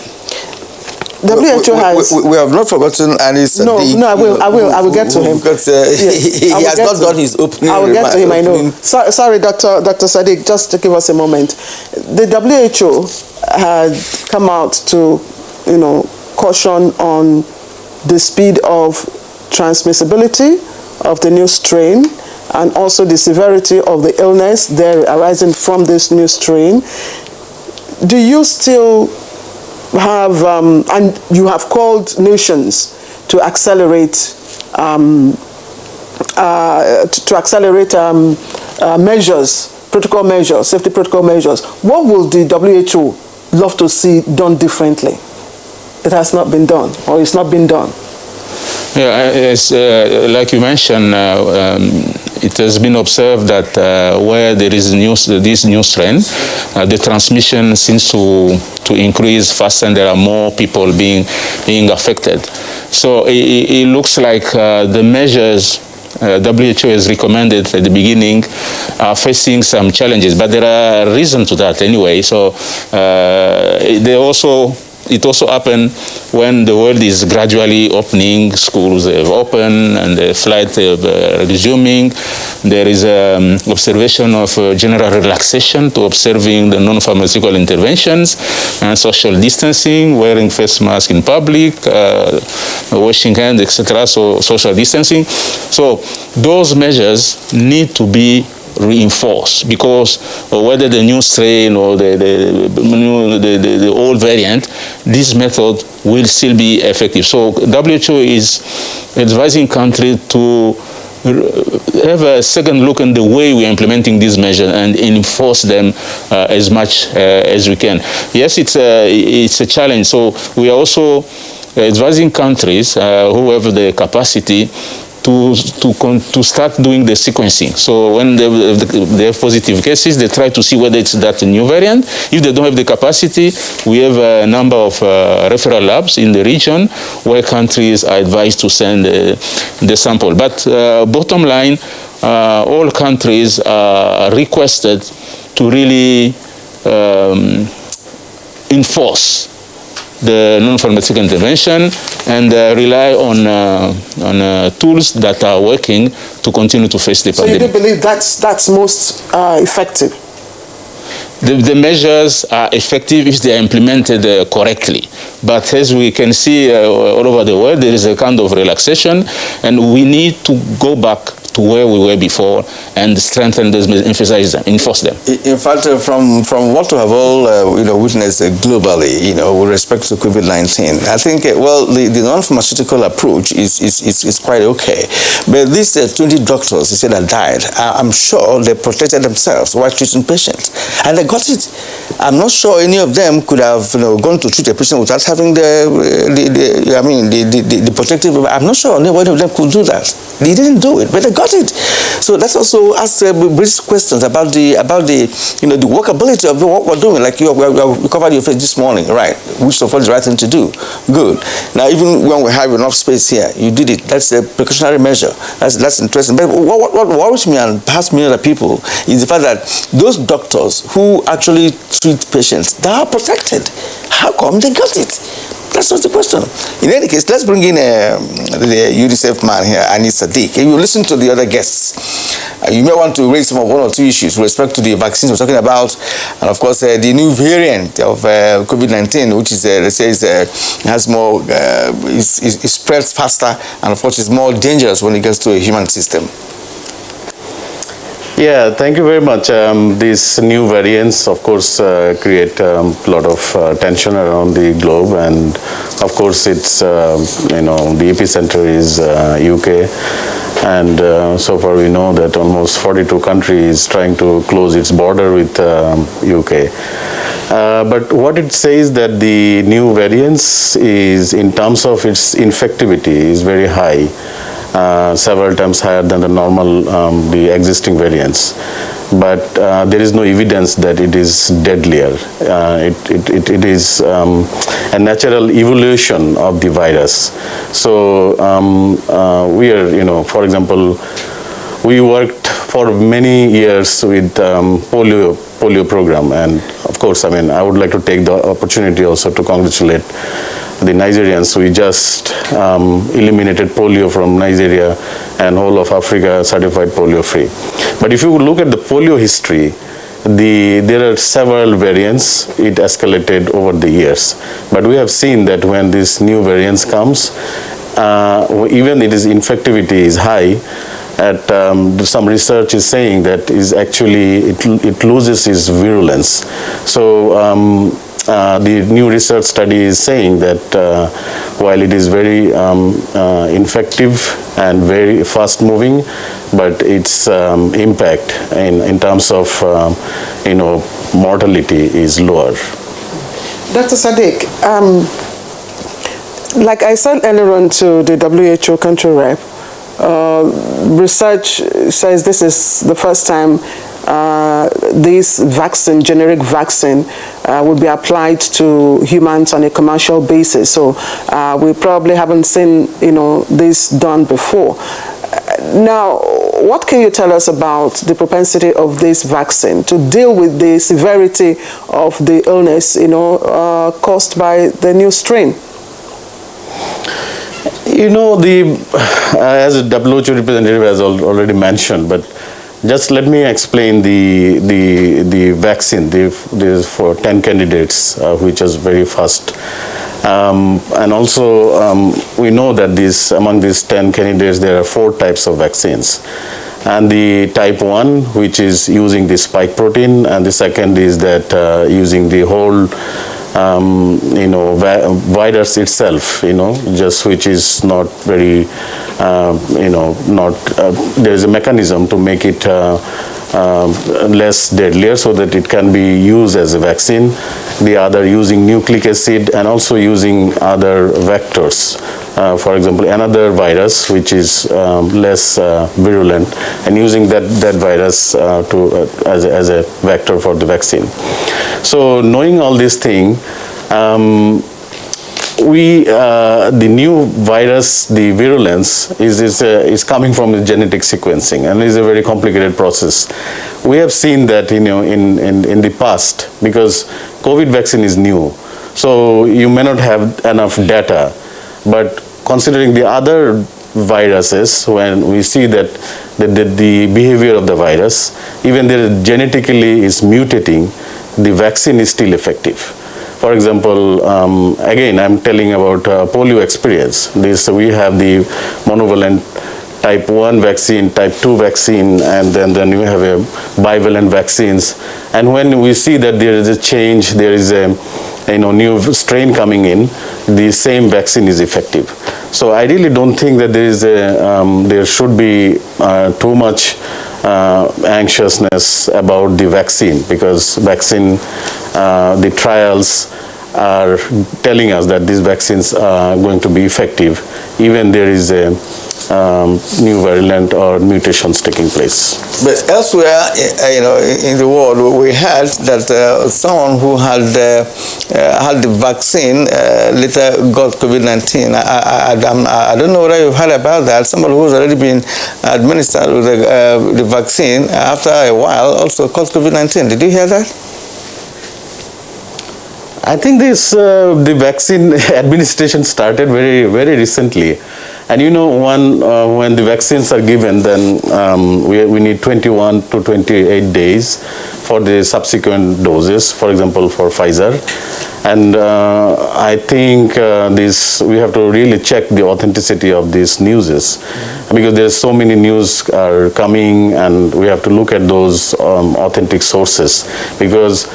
WHO has... We have not forgotten Ali Sadiq. No, I will get to him. Because he has not done his opening. I will get to him, I know. Sorry, Dr. Sadiq, just to give us a moment. The WHO had come out to, caution on the speed of transmissibility of the new strain and also the severity of the illness there arising from this new strain. Do you still have, and you have called nations to accelerate measures, protocol measures, safety protocol measures. What will the WHO love to see done differently? It has not been done, or it's not been done. Yeah, like you mentioned, it has been observed that where there is this new strain, the transmission seems to increase fast, and there are more people being affected. So it looks like the measures WHO has recommended at the beginning are facing some challenges, but there are reasons to that anyway. So they also it also happens when the world is gradually opening, schools have opened and the flight resuming. There is observation of general relaxation to observing the non-pharmaceutical interventions and social distancing, wearing face mask in public, washing hands, etc. So social distancing. So those measures need to be reinforced, because whether the new strain or the old variant, this method will still be effective. So WHO is advising countries to have a second look in the way we're implementing these measures and enforce them as much as we can. Yes, it's a challenge. So we are also advising countries who have the capacity to start doing the sequencing. So when they have positive cases, they try to see whether it's that new variant. If they don't have the capacity, we have a number of referral labs in the region where countries are advised to send the sample. But bottom line, all countries are requested to really enforce the non-pharmaceutical intervention and rely on tools that are working to continue to face the pandemic. So you do believe that's most effective? The measures are effective if they are implemented correctly. But as we can see all over the world, there is a kind of relaxation, and we need to go back to where we were before and strengthen those, emphasize them, enforce them. In fact, from what we have all witnessed globally, with respect to COVID-19, I think the non-pharmaceutical approach is quite okay. But these 20 doctors, you said, that died, I'm sure they protected themselves while treating patients, and they got it. I'm not sure any of them could have gone to treat a patient without having the protective. I'm not sure any one of them could do that. They didn't do it, but they got it. So let's also ask British questions about the the workability of what we're doing. Like you covered your face this morning, right? Which of all is the right thing to do. Good. Now, even when we have enough space here, you did it. That's a precautionary measure. That's interesting. But what worries me, and perhaps many other people, is the fact that those doctors who actually treat patients, they are protected. How come they got it? That's not the question. In any case, let's bring in the UNICEF man here, Anis Sadiq. If you listen to the other guests, you may want to raise one or two issues with respect to the vaccines we're talking about, and of course the new variant of COVID-19, which is has more, it spreads faster, and of course is more dangerous when it gets to a human system. Yeah, thank you very much. These new variants, of course, create a lot of tension around the globe, and of course, it's the epicenter is UK, and so far we know that almost 42 countries trying to close its border with UK. But what it says that the new variants is, in terms of its infectivity, is very high. Several times higher than the normal, the existing variants. But there is no evidence that it is deadlier. It is a natural evolution of the virus. So we are, for example, we worked for many years with polio program, and of course, I would like to take the opportunity also to congratulate the Nigerians. We just eliminated polio from Nigeria, and whole of Africa certified polio free. But if you look at the polio history, there are several variants. It escalated over the years. But we have seen that when this new variants comes, even its infectivity is high. Some research is saying that is actually it loses its virulence. So the new research study is saying that while it is very infective and very fast moving, but its impact in terms of mortality is lower. Dr. Sadiq, like I said earlier on to the WHO country rep, research says this is the first time this vaccine, generic vaccine, will be applied to humans on a commercial basis. So we probably haven't seen, this done before. Now, what can you tell us about the propensity of this vaccine to deal with the severity of the illness, caused by the new strain? As a WHO representative has already mentioned, but just let me explain the vaccine. This for 10 candidates, which is very fast. And also, we know that among these 10 candidates, there are 4 types of vaccines. And the type 1, which is using the spike protein, and the second is that using the whole virus itself, just which is not very, there is a mechanism to make it less deadlier so that it can be used as a vaccine. The other using nucleic acid and also using other vectors. For example, another virus which is less virulent, and using that virus as a vector for the vaccine. So knowing all these things, the new virus, the virulence, is coming from the genetic sequencing, and is a very complicated process. We have seen that in the past, because COVID vaccine is new, so you may not have enough data, but considering the other viruses, when we see that the behavior of the virus, even though it genetically is mutating, the vaccine is still effective. For example, again, I'm telling about polio experience. We have the monovalent type 1 vaccine, type 2 vaccine, and then we have a bivalent vaccines. And when we see that there is a change, there is a new strain coming in, the same vaccine is effective. So I really don't think that there should be too much anxiousness about the vaccine, because the trials are telling us that these vaccines are going to be effective, even there is a new variant or mutations taking place. But elsewhere, in the world, we heard that someone who had the vaccine later got COVID-19. I don't know whether you've heard about that. Somebody who's already been administered with the vaccine after a while also caught COVID-19. Did you hear that? I think the vaccine administration started very, very recently. And when the vaccines are given, then we need 21 to 28 days for the subsequent doses, for example, for Pfizer. And I think we have to really check the authenticity of these newses, because there's so many news are coming, and we have to look at those authentic sources. Because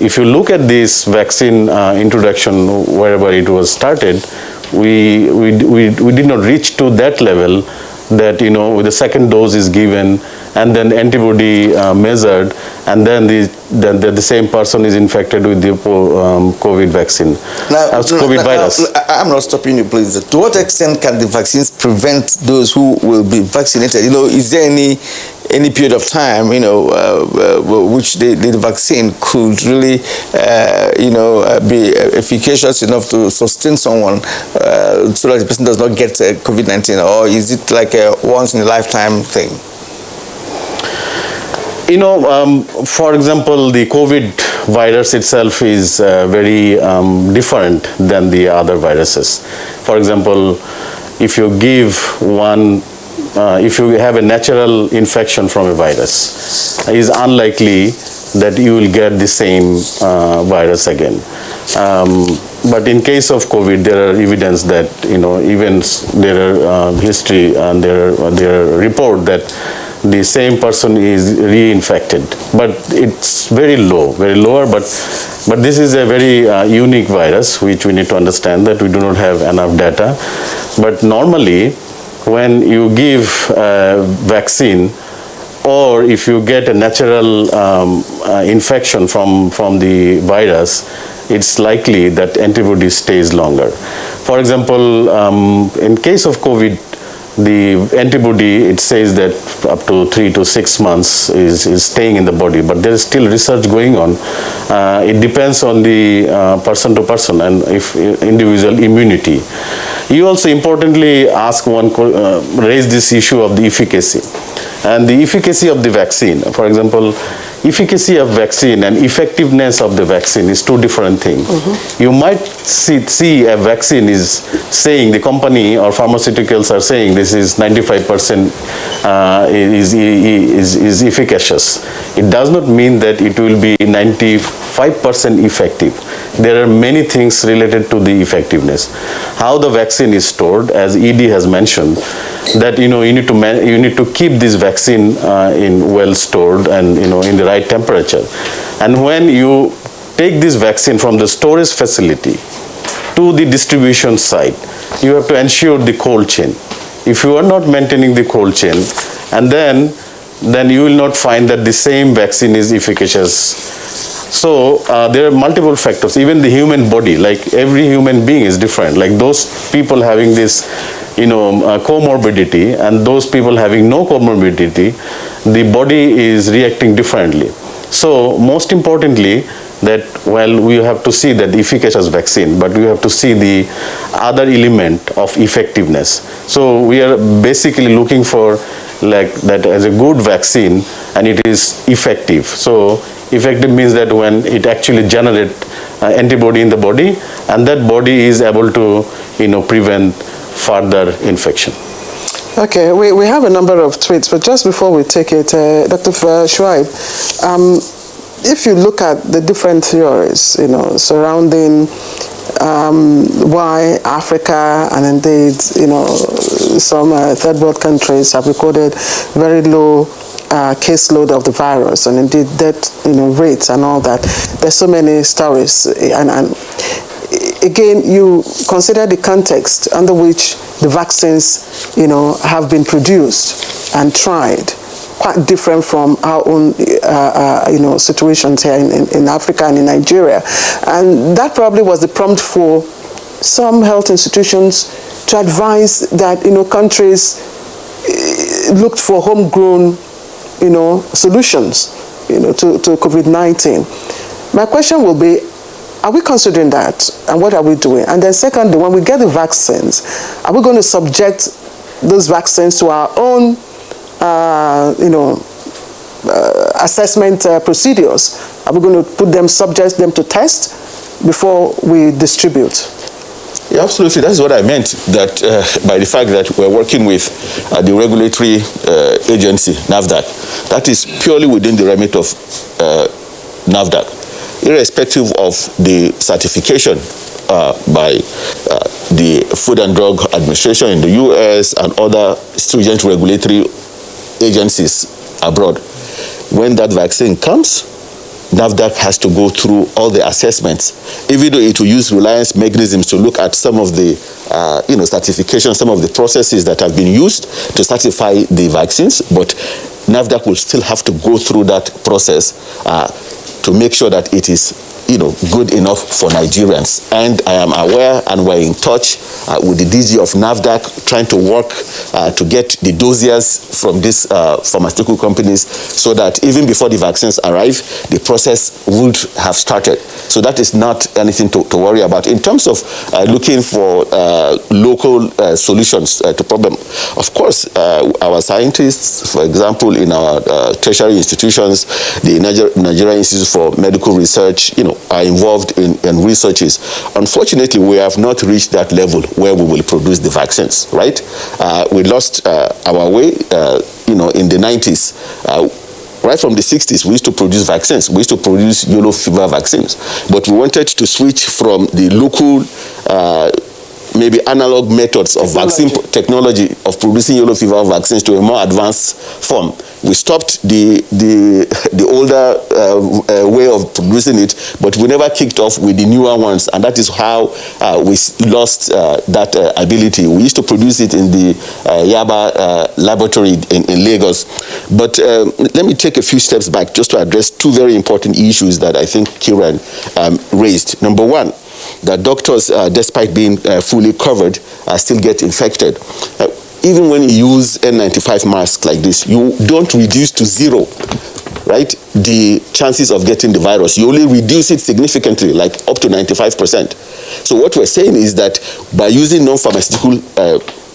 if you look at this vaccine introduction, wherever it was started, we did not reach to that level that the second dose is given and then antibody measured, and then the same person is infected with the COVID vaccine. COVID virus. I'm not stopping you, please. To what extent can the vaccines prevent those who will be vaccinated? Is there any period of time, which the vaccine could really, be efficacious enough to sustain someone so that the person does not get COVID-19, or is it like a once-in-a-lifetime thing? For example, the COVID virus itself is very different than the other viruses. For example, if you give if you have a natural infection from a virus, it is unlikely that you will get the same virus again. But in case of COVID, there are evidence that, even there are history and there are report that the same person is reinfected. But it's very lower, but this is a very unique virus, which we need to understand that we do not have enough data. But normally, when you give vaccine, or if you get a natural infection from the virus, it's likely that antibody stays longer. For example, in case of COVID, the antibody, it says that up to 3 to 6 months is staying in the body, but there is still research going on. It depends on the person to person and if individual immunity. You also importantly raise this issue of the efficacy. And the efficacy of the vaccine, for example, efficacy of vaccine and effectiveness of the vaccine is two different things. You might see a vaccine is saying, the company or pharmaceuticals are saying this is 95% is efficacious. It does not mean that it will be 95% effective. There are many things related to the effectiveness. How the vaccine is stored, as ED has mentioned, that you need to keep this vaccine in well stored and in the right temperature. And when you take this vaccine from the storage facility to the distribution site, you have to ensure the cold chain. If you are not maintaining the cold chain, and then you will not find that the same vaccine is efficacious. So there are multiple factors. Even the human body, like every human being is different. Like those people having this, comorbidity, and those people having no comorbidity, the body is reacting differently. So most importantly, that we have to see that the efficacious vaccine, but we have to see the other element of effectiveness. So we are basically looking for like that as a good vaccine, and it is effective. So effective means that when it actually generates antibody in the body, and that body is able to prevent further infection. Okay, we have a number of tweets, but just before we take it, Dr. Shuaib, if you look at the different theories, surrounding why Africa and indeed, some third world countries have recorded very low caseload of the virus and indeed death, rates and all that. There's so many stories, and again, you consider the context under which the vaccines, have been produced and tried, quite different from our own, situations here in Africa and in Nigeria. And that probably was the prompt for some health institutions to advise that, countries looked for homegrown, solutions, to COVID-19. My question will be, are we considering that, and what are we doing? And then secondly, when we get the vaccines, are we going to subject those vaccines to our own, assessment procedures? Are we going to subject them to test before we distribute? Yeah, absolutely. That's what I meant, that by the fact that we're working with the regulatory agency, NAFDAC, that is purely within the remit of NAFDAC. Irrespective of the certification by the Food and Drug Administration in the US and other stringent regulatory agencies abroad, when that vaccine comes, NAFDAC has to go through all the assessments, even though it will use reliance mechanisms to look at some of the certification, some of the processes that have been used to certify the vaccines, but NAFDAC will still have to go through that process to make sure that it is good enough for Nigerians. And I am aware, and we're in touch with the DG of NAFDAC, trying to work to get the dossiers from these pharmaceutical companies, so that even before the vaccines arrive, the process would have started. So that is not anything to worry about. In terms of looking for local solutions to problem, of course, our scientists, for example, in our tertiary institutions, the Nigerian Institute for Medical Research, are involved in researches. Unfortunately, we have not reached that level where we will produce the vaccines, right? We lost our way, in the 90s. Right from the 60s, we used to produce vaccines. We used to produce yellow fever vaccines. But we wanted to switch from the local, maybe analog methods of vaccine technology of producing yellow fever vaccines to a more advanced form. We stopped the older way of producing it, but we never kicked off with the newer ones, and that is how we lost that ability. We used to produce it in the Yaba laboratory in Lagos. But let me take a few steps back just to address two very important issues that I think Kiran raised. Number one, that doctors, despite being fully covered, still get infected. Even when you use N95 masks like this, you don't reduce to zero, right, the chances of getting the virus. You only reduce it significantly, like up to 95%. So what we're saying is that by using non-pharmaceutical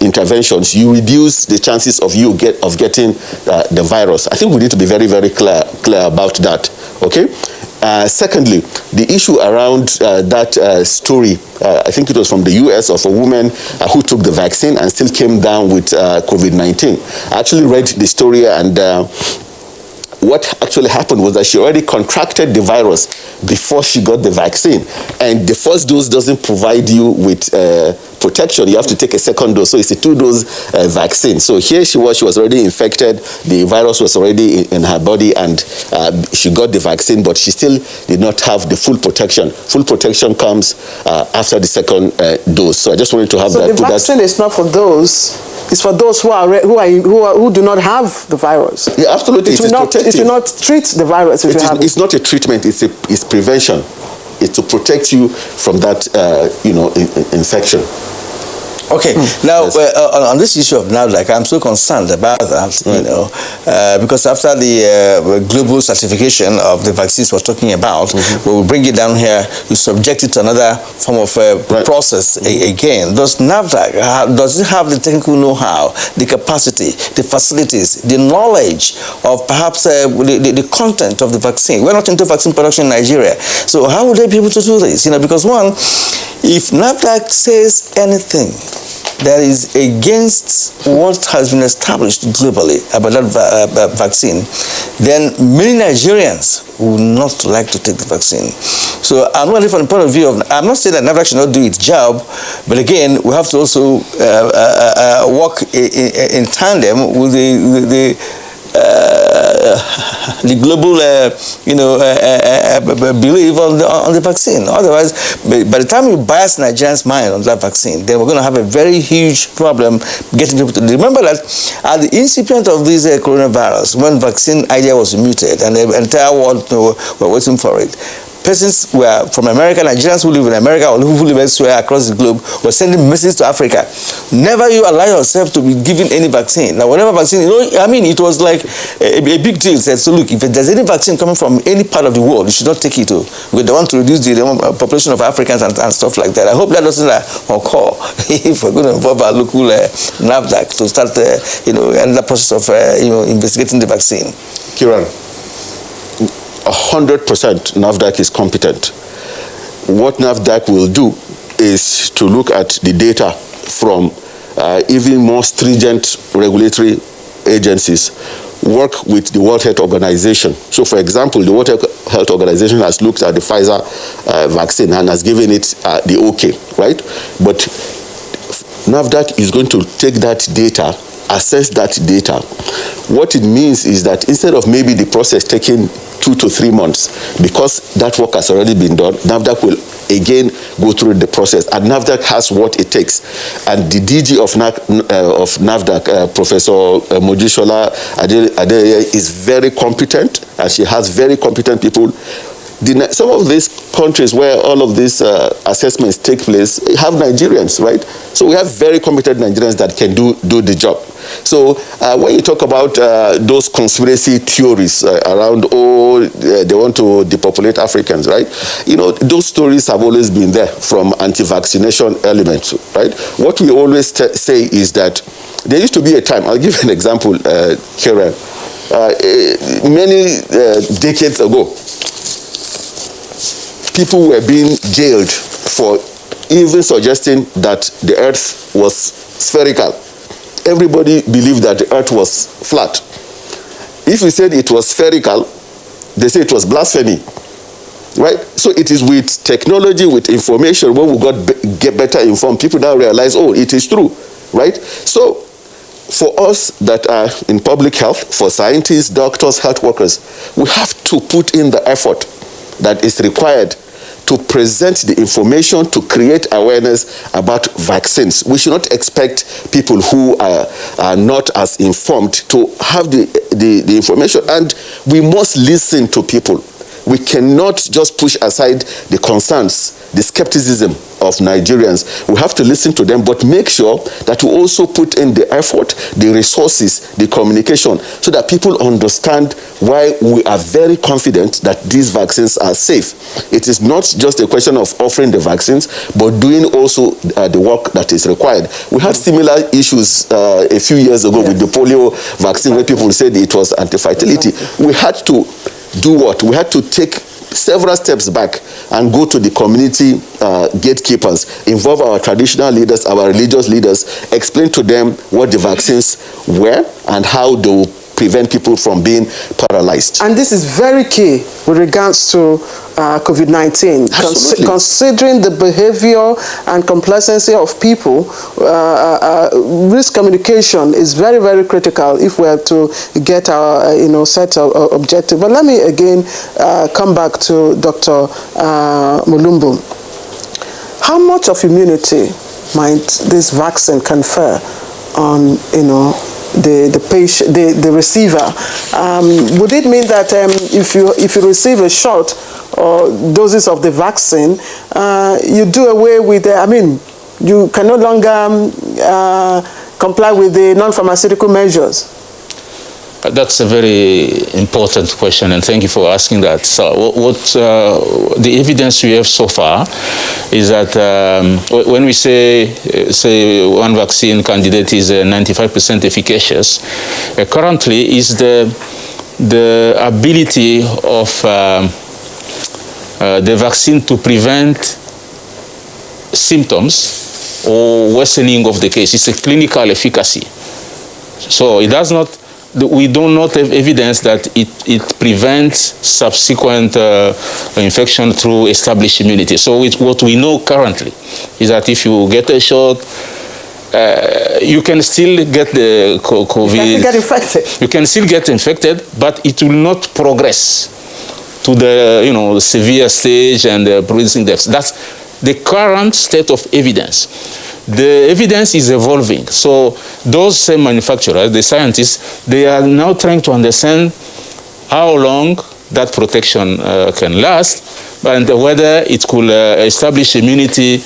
interventions, you reduce the chances of you getting the virus. I think we need to be very, very clear about that. Okay. Secondly, the issue around that story, I think it was from the US, of a woman who took the vaccine and still came down with COVID-19. I actually read the story, and what actually happened was that she already contracted the virus before she got the vaccine. And the first dose doesn't provide you with protection. You have to take a second dose. So it's a 2-dose vaccine. So here she was already infected. The virus was already in her body, and she got the vaccine, but she still did not have the full protection. Full protection comes after the second dose. So I just wanted to have that. So the vaccine is not for those. It's for those who do not have the virus. Yeah, absolutely. It will not treat the virus if you have it. It's not a treatment. It's prevention. It's to protect you from that, infection. Okay, now on this issue of NAFDAC, I'm so concerned about that, because after the global certification of the vaccines we're talking about, we will bring it down here, you subject it to another form of process again. Does NAFDAC, does it have the technical know-how, the capacity, the facilities, the knowledge of perhaps the content of the vaccine? We're not into vaccine production in Nigeria, so how would they be able to do this? Because one, if NAFDAC says anything that is against what has been established globally about that vaccine, then many Nigerians would not like to take the vaccine. So I'm not from the point of view of, I'm not saying that NAFDAC should not do its job, but again, we have to also work in tandem with the global, belief on the vaccine. Otherwise, by the time you bias Nigerians' mind on that vaccine, then we're going to have a very huge problem getting people to remember that at the incipient of this coronavirus, when vaccine idea was muted and the entire world were waiting for it, persons were from America, Nigerians who live in America or who live elsewhere across the globe were sending messages to Africa. Never you allow yourself to be given any vaccine. Now, whatever vaccine, it was like a big deal. Said, so look, if there's any vaccine coming from any part of the world, you should not take it. We don't want to reduce the population of Africans and stuff like that. I hope that doesn't occur if we're going to involve our local NAFDAC to start, another process of, investigating the vaccine. Kiran, 100% NAFDAC is competent. What NAFDAC will do is to look at the data from even more stringent regulatory agencies, work with the World Health Organization. So, for example, the World Health Organization has looked at the Pfizer vaccine and has given it the okay, right? But NAFDAC is going to take that data, assess that data. What it means is that instead of maybe the process taking 2 to 3 months, because that work has already been done, NAFDAC will again go through the process, and NAFDAC has what it takes. And the DG of NAFDAC, Professor Mojisola Adeyeye, is very competent, and she has very competent people. Some of these countries where all of these assessments take place have Nigerians, right? So we have very competent Nigerians that can do the job. So when you talk about those conspiracy theories around, they want to depopulate Africans, right? Those stories have always been there from anti-vaccination elements, right? What we always say is that there used to be a time, I'll give you an example, Karen, many decades ago, people were being jailed for even suggesting that the earth was spherical. Everybody believed that the earth was flat. If we said it was spherical, they say it was blasphemy, right? So it is with technology, with information, when we get better informed, people now realize, it is true, right? So for us that are in public health, for scientists, doctors, health workers, we have to put in the effort that is required to present the information, to create awareness about vaccines. We should not expect people who are not as informed to have the information, and we must listen to people. We cannot just push aside the concerns, the skepticism of Nigerians. We have to listen to them, but make sure that we also put in the effort, the resources, the communication, so that people understand why we are very confident that these vaccines are safe. It is not just a question of offering the vaccines, but doing also the work that is required. We had similar issues a few years ago with the polio vaccine, where people said it was anti-fertility. We had to do what? We had to take several steps back and go to the community gatekeepers, involve our traditional leaders, our religious leaders, explain to them what the vaccines were and how they will prevent people from being paralyzed. And this is very key with regards to COVID-19. Considering the behavior and complacency of people, risk communication is very, very critical if we are to get our set of objective. But let me again come back to Dr. Mulumbu. How much of immunity might this vaccine confer on the patient, the receiver? Would it mean that if you receive a shot or doses of the vaccine, you do away with you can no longer comply with the non-pharmaceutical measures? That's a very important question, and thank you for asking that. So the evidence we have so far is that when we say one vaccine candidate is 95% efficacious, currently is the ability of the vaccine to prevent symptoms or worsening of the case. It's a clinical efficacy. So it does not. We do not have evidence that it prevents subsequent infection through established immunity. So what we know currently is that if you get a shot, you can still get the COVID. You can get infected. You can still get infected, but it will not progress to the severe stage and producing deaths. That's the current state of evidence. The evidence is evolving. So those same manufacturers, the scientists, they are now trying to understand how long that protection can last and whether it could establish immunity,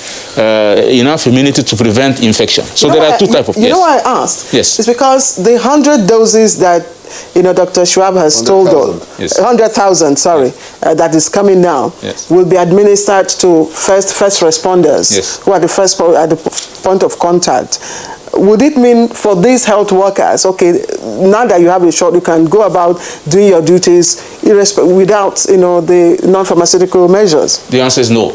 enough immunity to prevent infection. So there are two types of... You know why I asked? Yes. It's because the 100 doses that Dr. Schwab has told us, yes. 100,000, sorry, that is coming now, yes. will be administered to first responders, yes. who are the first at the point of contact. Would it mean for these health workers, okay, now that you have a shot, you can go about doing your duties without, the non-pharmaceutical measures? The answer is no.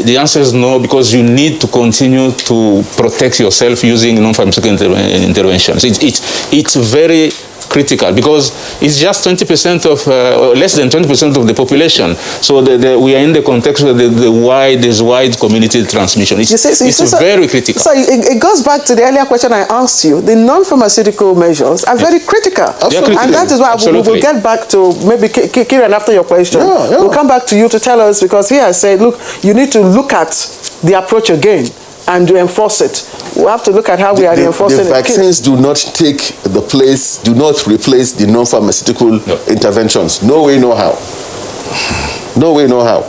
The answer is no, because you need to continue to protect yourself using non-pharmaceutical interventions. It's very critical because it's just 20% of, less than 20% of the population. So we are in the context where there's wide community transmission. It's very critical. So it goes back to the earlier question I asked you. The non-pharmaceutical measures are very critical. Absolutely. And that is why we will get back to maybe Kieran after your question. We'll come back to you to tell us, because he has said, look, you need to look at the approach again and to enforce it. We have to look at how we are enforcing it. The vaccines do not take the place, do not replace the non-pharmaceutical interventions. No way, no how. No way, no how.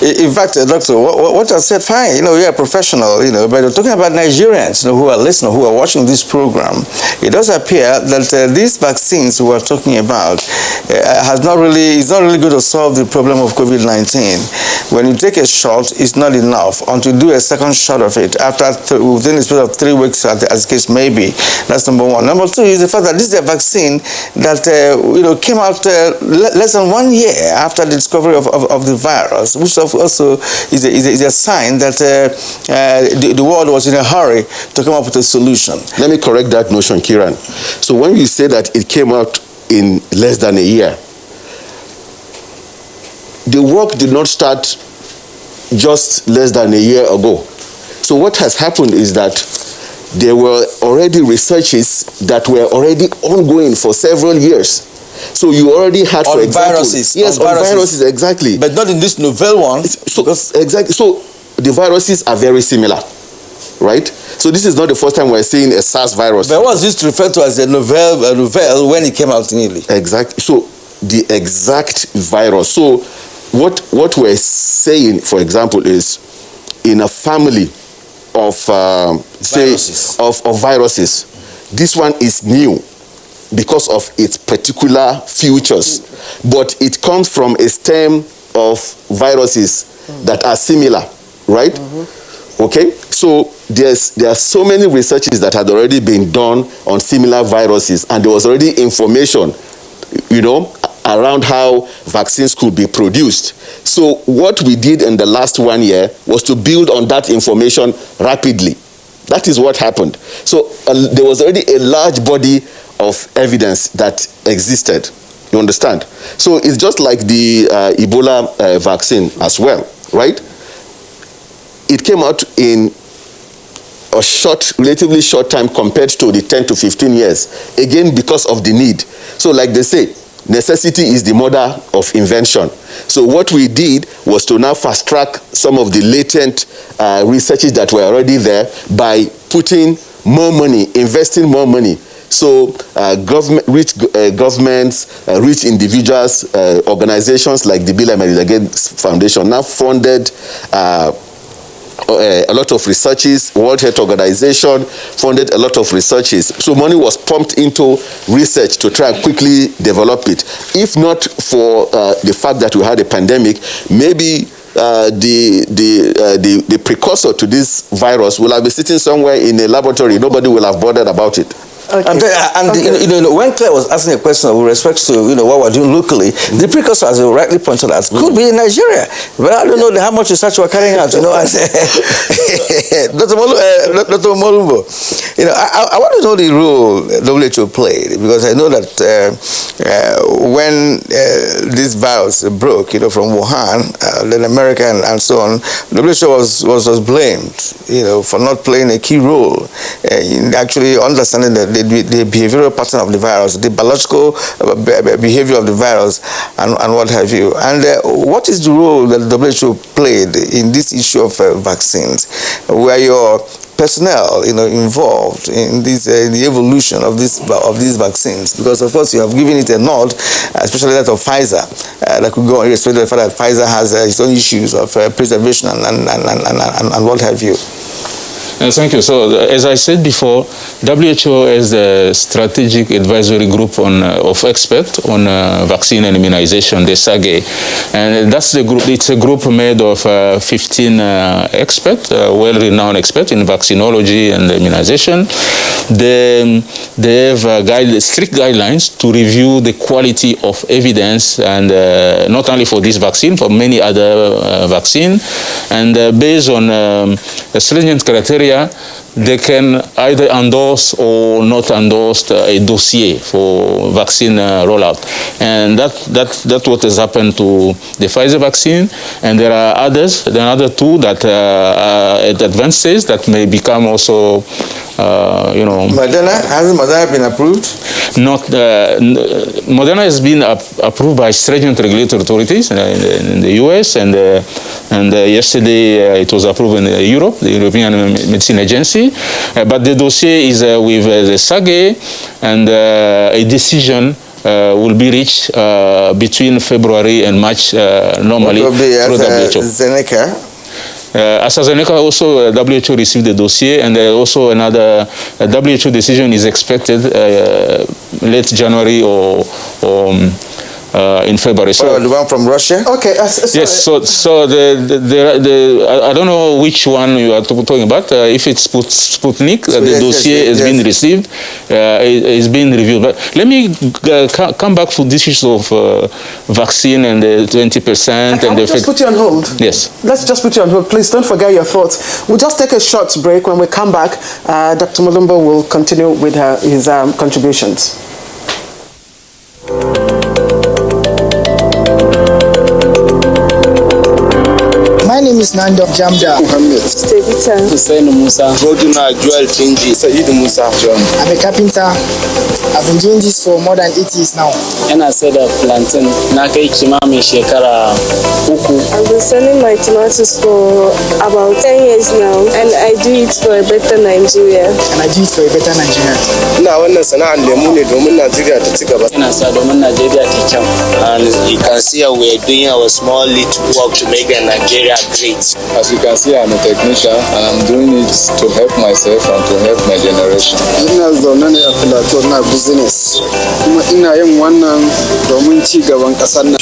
In fact, Doctor, what I said, fine, you're a professional, but you're talking about Nigerians, who are listening, who are watching this program. It does appear that these vaccines we are talking about it's not really going to solve the problem of COVID-19. When you take a shot, it's not enough. Until you do a second shot of it, within a period of 3 weeks, as the case may be. That's number one. Number two is the fact that this is a vaccine that came out less than 1 year after the discovery of the virus, which also is a sign that the world was in a hurry to come up with a solution. Let me correct that notion, Kieran. So when you say that it came out in less than a year, the work did not start just less than a year ago. So what has happened is that there were already researches that were already ongoing for several years. So you already had, for example, viruses. Yes, on viruses, exactly. But not in this novel one. Exactly. So the viruses are very similar, right? So this is not the first time we're seeing a SARS virus. But was this referred to as a novel when it came out in Italy? Exactly. So the exact virus. So what we're saying, for example, is in a family of viruses, this one is new because of its particular features, but it comes from a stem of viruses that are similar, right? Okay, so there are so many researches that had already been done on similar viruses, and there was already information, around how vaccines could be produced. So what we did in the last 1 year was to build on that information rapidly. That is what happened. So there was already a large body of evidence that existed. You understand? So it's just like the Ebola vaccine as well, right? It came out in a relatively short time compared to the 10 to 15 years, again because of the need. So like they say, necessity is the mother of invention. So what we did was to now fast track some of the latent researches that were already there by putting more money, investing more money. So rich governments, rich individuals, organizations like the Bill and Melinda Gates Foundation now funded a lot of researches. World Health Organization funded a lot of researches. So money was pumped into research to try and quickly develop it. If not for the fact that we had a pandemic, maybe the precursor to this virus will have been sitting somewhere in a laboratory. Nobody will have bothered about it. Okay. When Claire was asking a question with respect to what we're doing locally, the precursor, as you rightly pointed out, could be in Nigeria. But I don't know how much research we're carrying out. Dr. Molumbo, I want to know the role WHO played, because I know that when this virus broke, from Wuhan, then America and so on, WHO was blamed, for not playing a key role in actually understanding the behavioral pattern of the virus, the biological behavior of the virus, and what have you. And what is the role that the WHO played in this issue of vaccines? Were your personnel, involved in this, the evolution of these vaccines? Because of course you have given it a nod, especially that of Pfizer, that could go on, irrespective of the fact that Pfizer has its own issues of preservation and what have you. Thank you. So, as I said before, WHO is a strategic advisory group of experts on vaccine and immunization, the SAGE. And that's the group. It's a group made of 15 experts, well-renowned experts in vaccinology and immunization. They have strict guidelines to review the quality of evidence, and not only for this vaccine, for many other vaccines. And based on stringent criteria, they can either endorse or not endorse a dossier for vaccine rollout. And that's what has happened to the Pfizer vaccine. And there are others, another two that are at advanced stage that may become also, Moderna? Hasn't Moderna been approved? Moderna has been approved by stringent regulatory authorities in the US, and yesterday it was approved in Europe, the European Medicine Agency. But the dossier is with the SAGE, and a decision will be reached between February and March normally. What will be AstraZeneca? AstraZeneca also, WHO received the dossier, and also another WHO decision is expected late January or in February. So the one from Russia? Okay. Yes. So I don't know which one you are talking about. If it's Sputnik, the dossier has been received, it's been reviewed. But let me come back to this issue of vaccine and the 20%. Can we just put you on hold? Yes. Let's just put you on hold. Please don't forget your thoughts. We'll just take a short break. When we come back, Dr. Molumbo will continue with his contributions. My name is Nando Jamda Muhammad. Stevita. Hussein Musa. Goduna Joel Finji. Said Musa John. I'm a carpenter. I've been doing this for more than 8 years now. Ina sai da plantain na kai kimamin shekara 3. I've been selling my tomatoes for about 10 years now, and I do it for a better Nigeria. And I do it for a better Nigeria. Ina wannan sana'ar lemu ne domin Najeriya ta ci gaba. Ina sa domin Najeriya ta kyau. And you can see how we are doing our small little work to make Nigeria great. As you can see, I'm a technician and I'm doing it to help myself and to help my generation. Ina zaune ne a Plateau na business. Kuma ina yin wannan domin ci gaban ƙasar nan.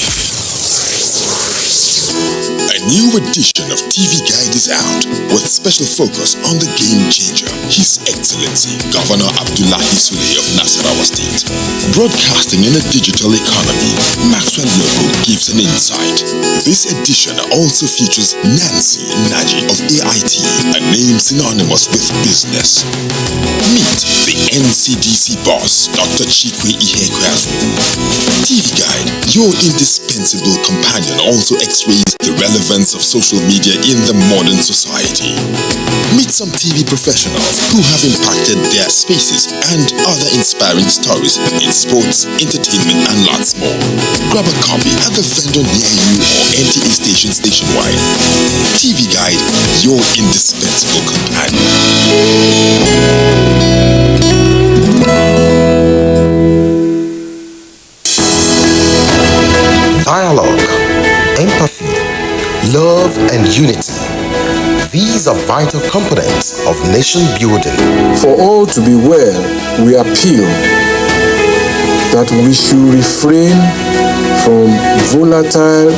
A new edition of TV Guide is out with special focus on the game changer, His Excellency Governor Abdullahi Sule of Nasarawa State. Broadcasting in a digital economy, Maxwell Logo gives an insight. This edition also features Nancy Naji of AIT, a name synonymous with business. Meet the NCDC boss, Dr. Chikwe Ihekweazu. TV Guide, your indispensable companion, also x-rays the relevance of social media in the modern society. Meet some TV professionals who have impacted their spaces and other inspiring stories in sports, entertainment, and lots more. Grab a copy at the vendor near you or NTA stations nationwide. TV Guide, your indispensable companion. Dialogue, empathy, love and unity. These are vital components of nation building. For all to be well, we appeal that we should refrain from volatile,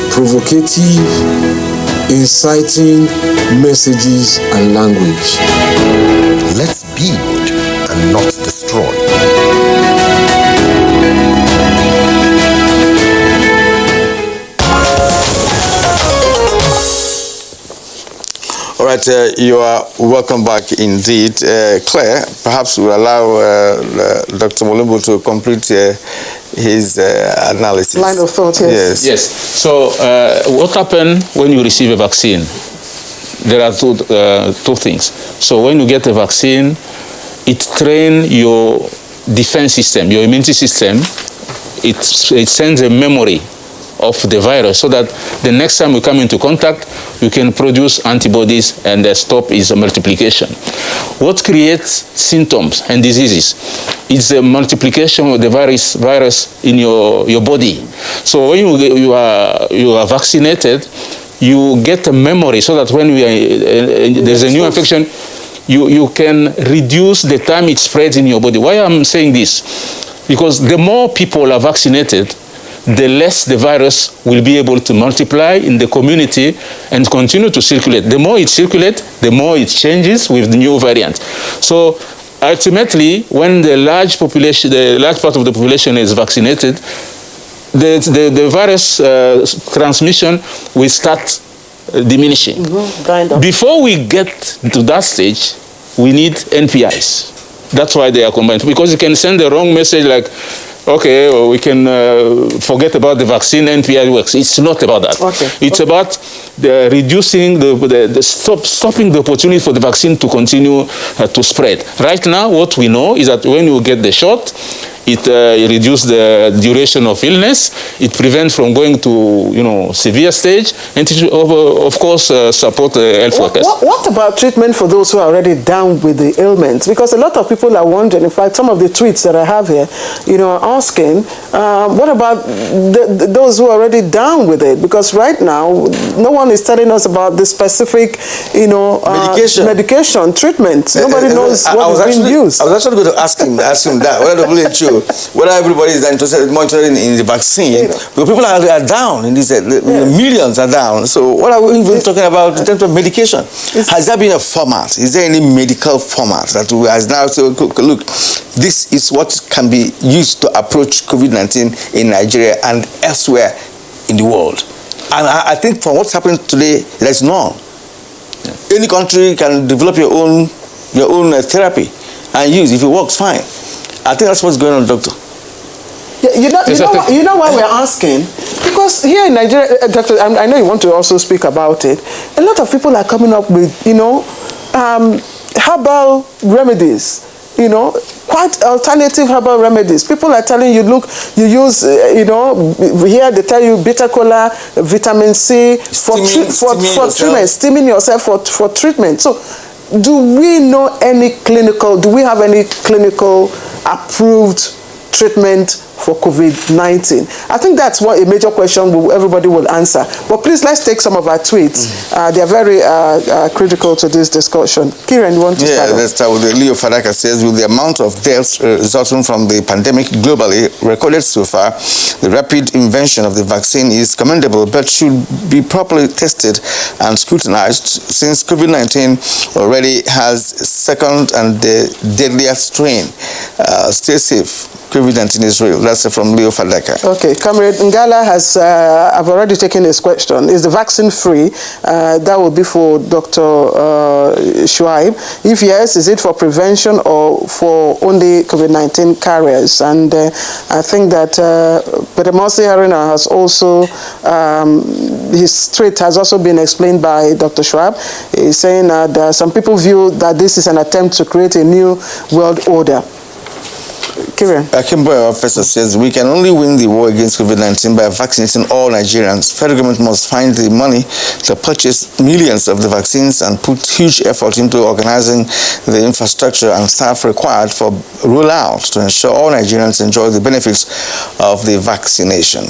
provocative, inciting messages and language. Let's build and not destroy. All right, you are welcome back indeed. Claire, perhaps we'll allow Dr. Molumbo to complete his analysis. Line of thought, yes. Yes. So what happens when you receive a vaccine? There are two things. So when you get a vaccine, it trains your defense system, your immunity system. It sends a memory of the virus so that the next time we come into contact, we can produce antibodies and stop its multiplication. What creates symptoms and diseases is the multiplication of the virus in your body. So when you are vaccinated, you get a memory so that when there's a new infection, you can reduce the time it spreads in your body. Why I'm saying this? Because the more people are vaccinated, the less the virus will be able to multiply in the community and continue to circulate. The more it circulates, the more it changes with the new variant. So ultimately, when the large part of the population is vaccinated, the virus transmission will start diminishing. Before we get to that stage, we need NPIs. That's why they are combined, because you can send the wrong message like, okay, we can forget about the vaccine, NPI works. It's not about that. It's about reducing, stopping the opportunity for the vaccine to continue to spread. Right now, what we know is that when you get the shot, it reduces the duration of illness. It prevents from going to, severe stage, and it, of course, support health workers. What about treatment for those who are already down with the ailment? Because a lot of people are wondering. In fact, some of the tweets that I have here, are asking, what about those who are already down with it? Because right now, no one is telling us about the specific, medication treatment. Nobody knows what is being used. I was actually going to ask him that. Whether the WHO, whether everybody is interested monitoring in the vaccine, because people are down in this, millions are down. So what are we even talking about in terms of medication? Has there been a format? Is there any medical format that has now said, look, this is what can be used to approach COVID-19 in Nigeria and elsewhere in the world? And I think from what's happening today, there's none. Any country can develop your own therapy and use. If it works, fine. I think that's what's going on, Doctor. Yeah, you know why we're asking? Because here in Nigeria, Doctor, I know you want to also speak about it. A lot of people are coming up with, herbal remedies, quite alternative herbal remedies. People are telling you, look, you use, here they tell you bitter cola, vitamin C for treatment, steaming yourself for treatment. So do we have any clinical approved treatment for COVID-19? I think that's a major question everybody will answer. But please, let's take some of our tweets. They are very critical to this discussion. Kieran, you want to start? Yeah, let's start with Leo Fadaka says, with the amount of deaths resulting from the pandemic globally recorded so far, the rapid invention of the vaccine is commendable, but should be properly tested and scrutinized, since COVID-19 already has second and deadlier strain. Stay safe. COVID-19 is real. That's from Leo Fadaka. Okay, Comrade Ngala has, I've already taken his question. Is the vaccine free? That will be for Dr. Shuaib. If yes, is it for prevention or for only COVID-19 carriers? And I think that Pedemosi Harina has also, his tweet has also been explained by Dr. Shuaib. He's saying that some people view that this is an attempt to create a new world order. Akimbo Professor says, we can only win the war against COVID-19 by vaccinating all Nigerians. Federal government must find the money to purchase millions of the vaccines and put huge effort into organizing the infrastructure and staff required for rollout to ensure all Nigerians enjoy the benefits of the vaccination.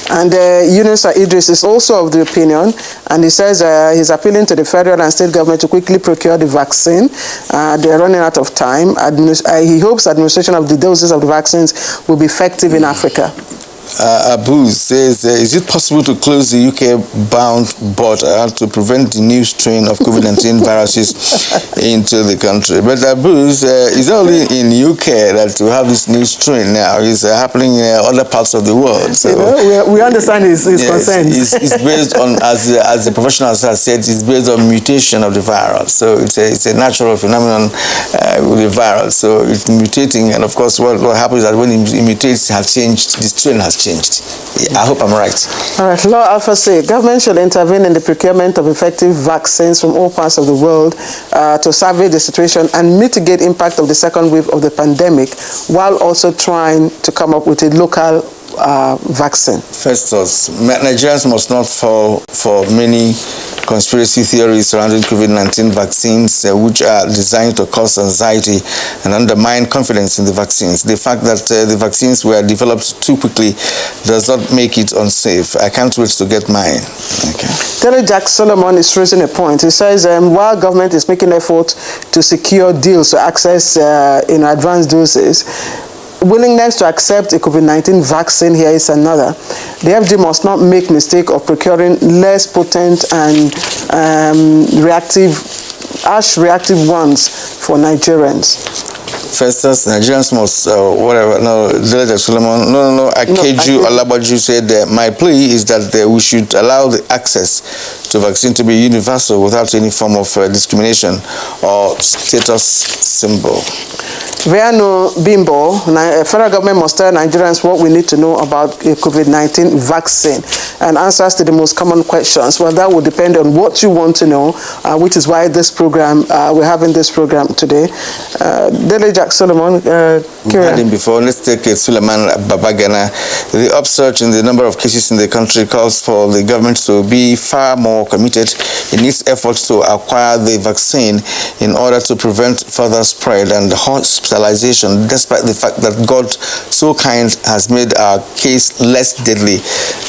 And Yunusa Idris is also of the opinion, and he says he's appealing to the federal and state government to quickly procure the vaccine. They're running out of time. He hopes administration of the doses of the vaccines will be effective in Africa. Abu says, is it possible to close the UK-bound border to prevent the new strain of COVID-19 viruses into the country? But Abu, it's only in UK that we have this new strain now. It's happening in other parts of the world. So we understand his concerns. It's based on, as the professionals have said, it's based on mutation of the virus. So it's a natural phenomenon with the virus. So it's mutating, and of course, what happens is that when it mutates, has changed. The strain has changed. Yeah, I hope I'm right. All right. Law Alpha say government should intervene in the procurement of effective vaccines from all parts of the world to survey the situation and mitigate impact of the second wave of the pandemic, while also trying to come up with a local vaccine. Festus, Nigerians must not fall for many conspiracy theories surrounding COVID-19 vaccines, which are designed to cause anxiety and undermine confidence in the vaccines. The fact that the vaccines were developed too quickly does not make it unsafe. I can't wait to get mine. Okay. Terry Jack Solomon is raising a point. He says while government is making effort to secure deals to access advanced doses, willingness to accept a COVID-19 vaccine here is another. The FD must not make mistake of procuring less potent and reactive ones for Nigerians. Festus, Nigerians must, No, Akeju Alabaju said, my plea is that we should allow the access to vaccine to be universal without any form of discrimination or status symbol. Viano Bimbo, federal government must tell Nigerians what we need to know about a COVID-19 vaccine and answers to the most common questions. Well, that will depend on what you want to know, which is why this program, we're having this program today. Dele Jack Solomon, had him before. Let's take Suleiman Babagana. The upsurge in the number of cases in the country calls for the government to be far more committed in its efforts to acquire the vaccine in order to prevent further spread and hospitalization, despite the fact that God so kind has made our case less deadly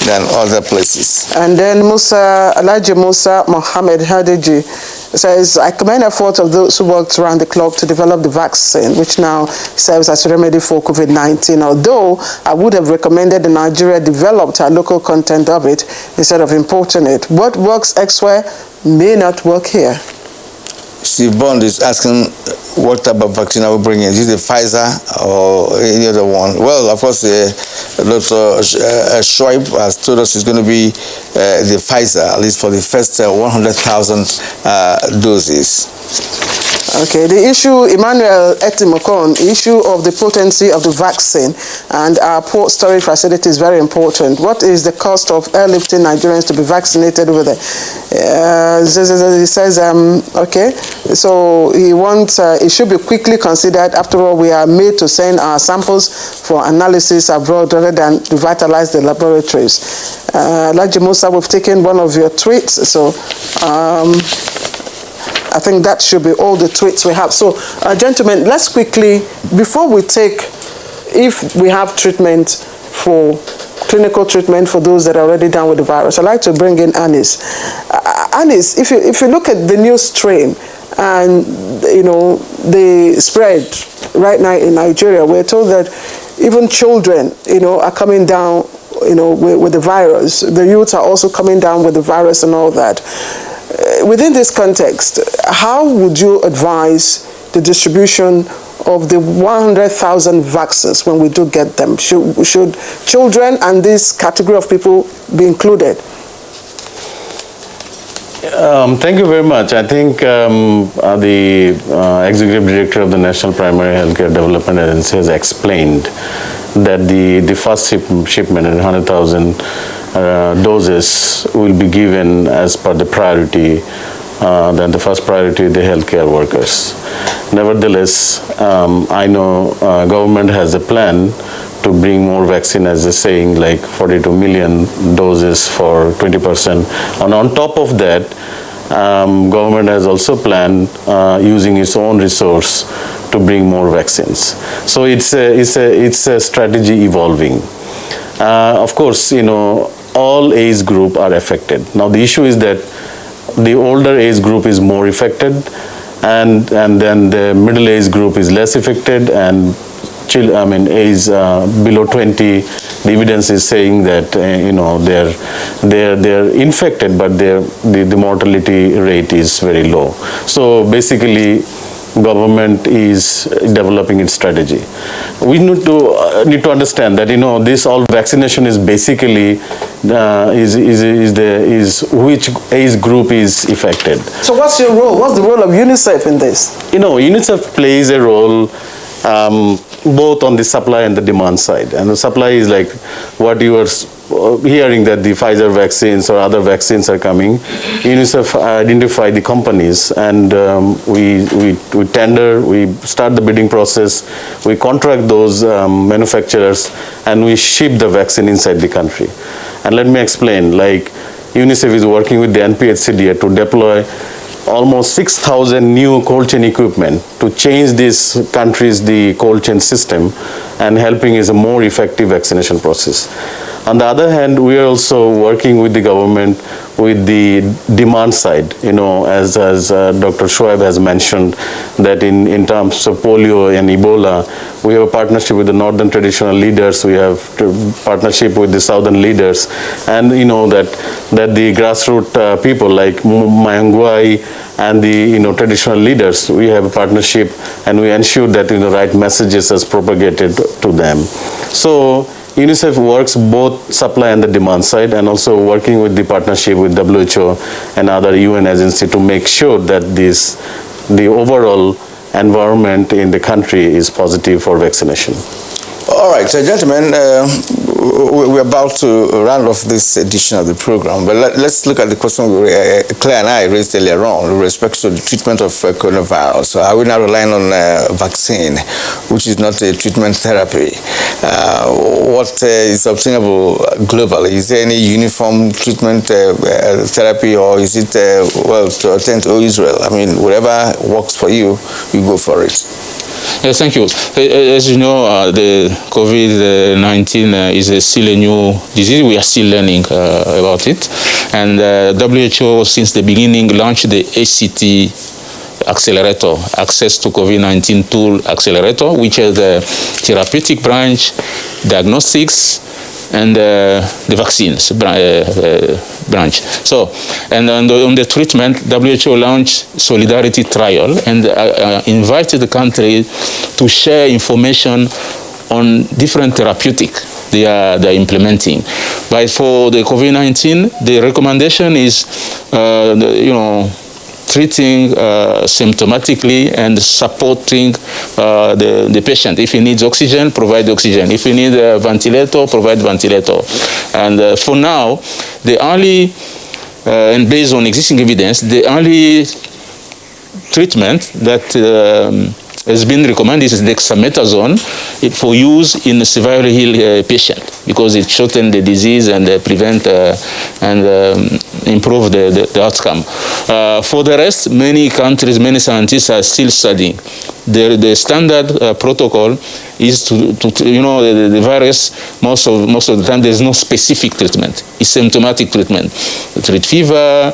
than other places. And then Elijah Musa Mohammed Hadiji says, I commend the efforts of those who worked around the clock to develop the vaccine, which now serves as a remedy for COVID-19, although I would have recommended that Nigeria developed a local content of it instead of importing it. What works elsewhere may not work here. Steve Bond is asking what type of vaccine are we bringing? Is it Pfizer or any other one? Well, of course, Dr. Shoaib has told us it's going to be the Pfizer, at least for the first 100,000 doses. Okay, the issue, Emmanuel Etimokon, issue of the potency of the vaccine and our port storage facility is very important. What is the cost of airlifting Nigerians to be vaccinated with it? He says, okay, so he wants, it should be quickly considered. After all, we are made to send our samples for analysis abroad rather than revitalize the laboratories. Laji Musa, we've taken one of your tweets, so I think that should be all the tweets we have. So, gentlemen, let's quickly, before we take, if we have treatment for, clinical treatment for those that are already down with the virus, I'd like to bring in Anis. Anis, if you look at the new strain and, you know, the spread right now in Nigeria, we're told that even children, you know, are coming down, you know, with the virus. The youths are also coming down with the virus and all that. Within this context, how would you advise the distribution of the 100,000 vaccines when we do get them? Should children and this category of people be included? Thank you very much. I think the Executive Director of the National Primary Healthcare Development Agency has explained that the first shipment, 100,000 doses, will be given as per the priority. Then the first priority, the healthcare workers. Nevertheless, I know government has a plan to bring more vaccine, as they're saying, like 42 million doses for 20%. And on top of that, government has also planned using its own resource to bring more vaccines. So it's a strategy evolving. Of course, you know, all age group are affected. Now the issue is that the older age group is more affected, and then the middle age group is less affected, and age below 20, the evidence is saying that you know, they're infected, but the mortality rate is very low. So basically, government is developing its strategy. We need to understand that, you know, this all vaccination is basically is which age group is affected. So what's your role? What's the role of UNICEF in this? You know, UNICEF plays a role both on the supply and the demand side. And the supply is like what you are hearing, that the Pfizer vaccines or other vaccines are coming. UNICEF identify the companies, and we tender, we start the bidding process, we contract those manufacturers, and we ship the vaccine inside the country. And let me explain, like UNICEF is working with the NPHCDA to deploy almost 6,000 new cold chain equipment to change these countries, the cold chain system, and helping is a more effective vaccination process. On the other hand, we are also working with the government with the demand side, you know, as Dr. Shoaib has mentioned, that in terms of polio and Ebola, we have a partnership with the northern traditional leaders, we have partnership with the southern leaders, and you know that the grassroots people like Mayangwai and the, you know, traditional leaders, we have a partnership, and we ensure that, you know, right messages is propagated to them. So UNICEF works both supply and the demand side, and also working with the partnership with WHO and other UN agencies to make sure that the overall environment in the country is positive for vaccination. All right, so gentlemen, we're about to round off this edition of the program, but let's look at the question Claire and I raised earlier on with respect to the treatment of coronavirus. So are we now relying on vaccine, which is not a treatment therapy? What is obtainable globally? Is there any uniform treatment therapy, or is it, well, to attend to Israel? I mean, whatever works for you, you go for it. Yes, thank you. As you know, the COVID-19 is still a new disease. We are still learning about it. And WHO, since the beginning, launched the ACT accelerator, Access to COVID-19 Tool Accelerator, which is the therapeutic branch, diagnostics, and the vaccines branch. So, and on the treatment, WHO launched Solidarity Trial and invited the country to share information on different therapeutic they are implementing. But for the COVID-19, the recommendation is, you know, treating symptomatically and supporting the patient. If he needs oxygen, provide oxygen. If he needs a ventilator, provide ventilator. And for now, the only, and based on existing evidence, the only treatment that has been recommended is dexamethasone for use in a severely ill patient, because it shortens the disease and prevent and improve the outcome. For the rest, many countries, many scientists are still studying. The standard protocol is to the virus, most of the time there's no specific treatment. It's symptomatic treatment. We treat fever,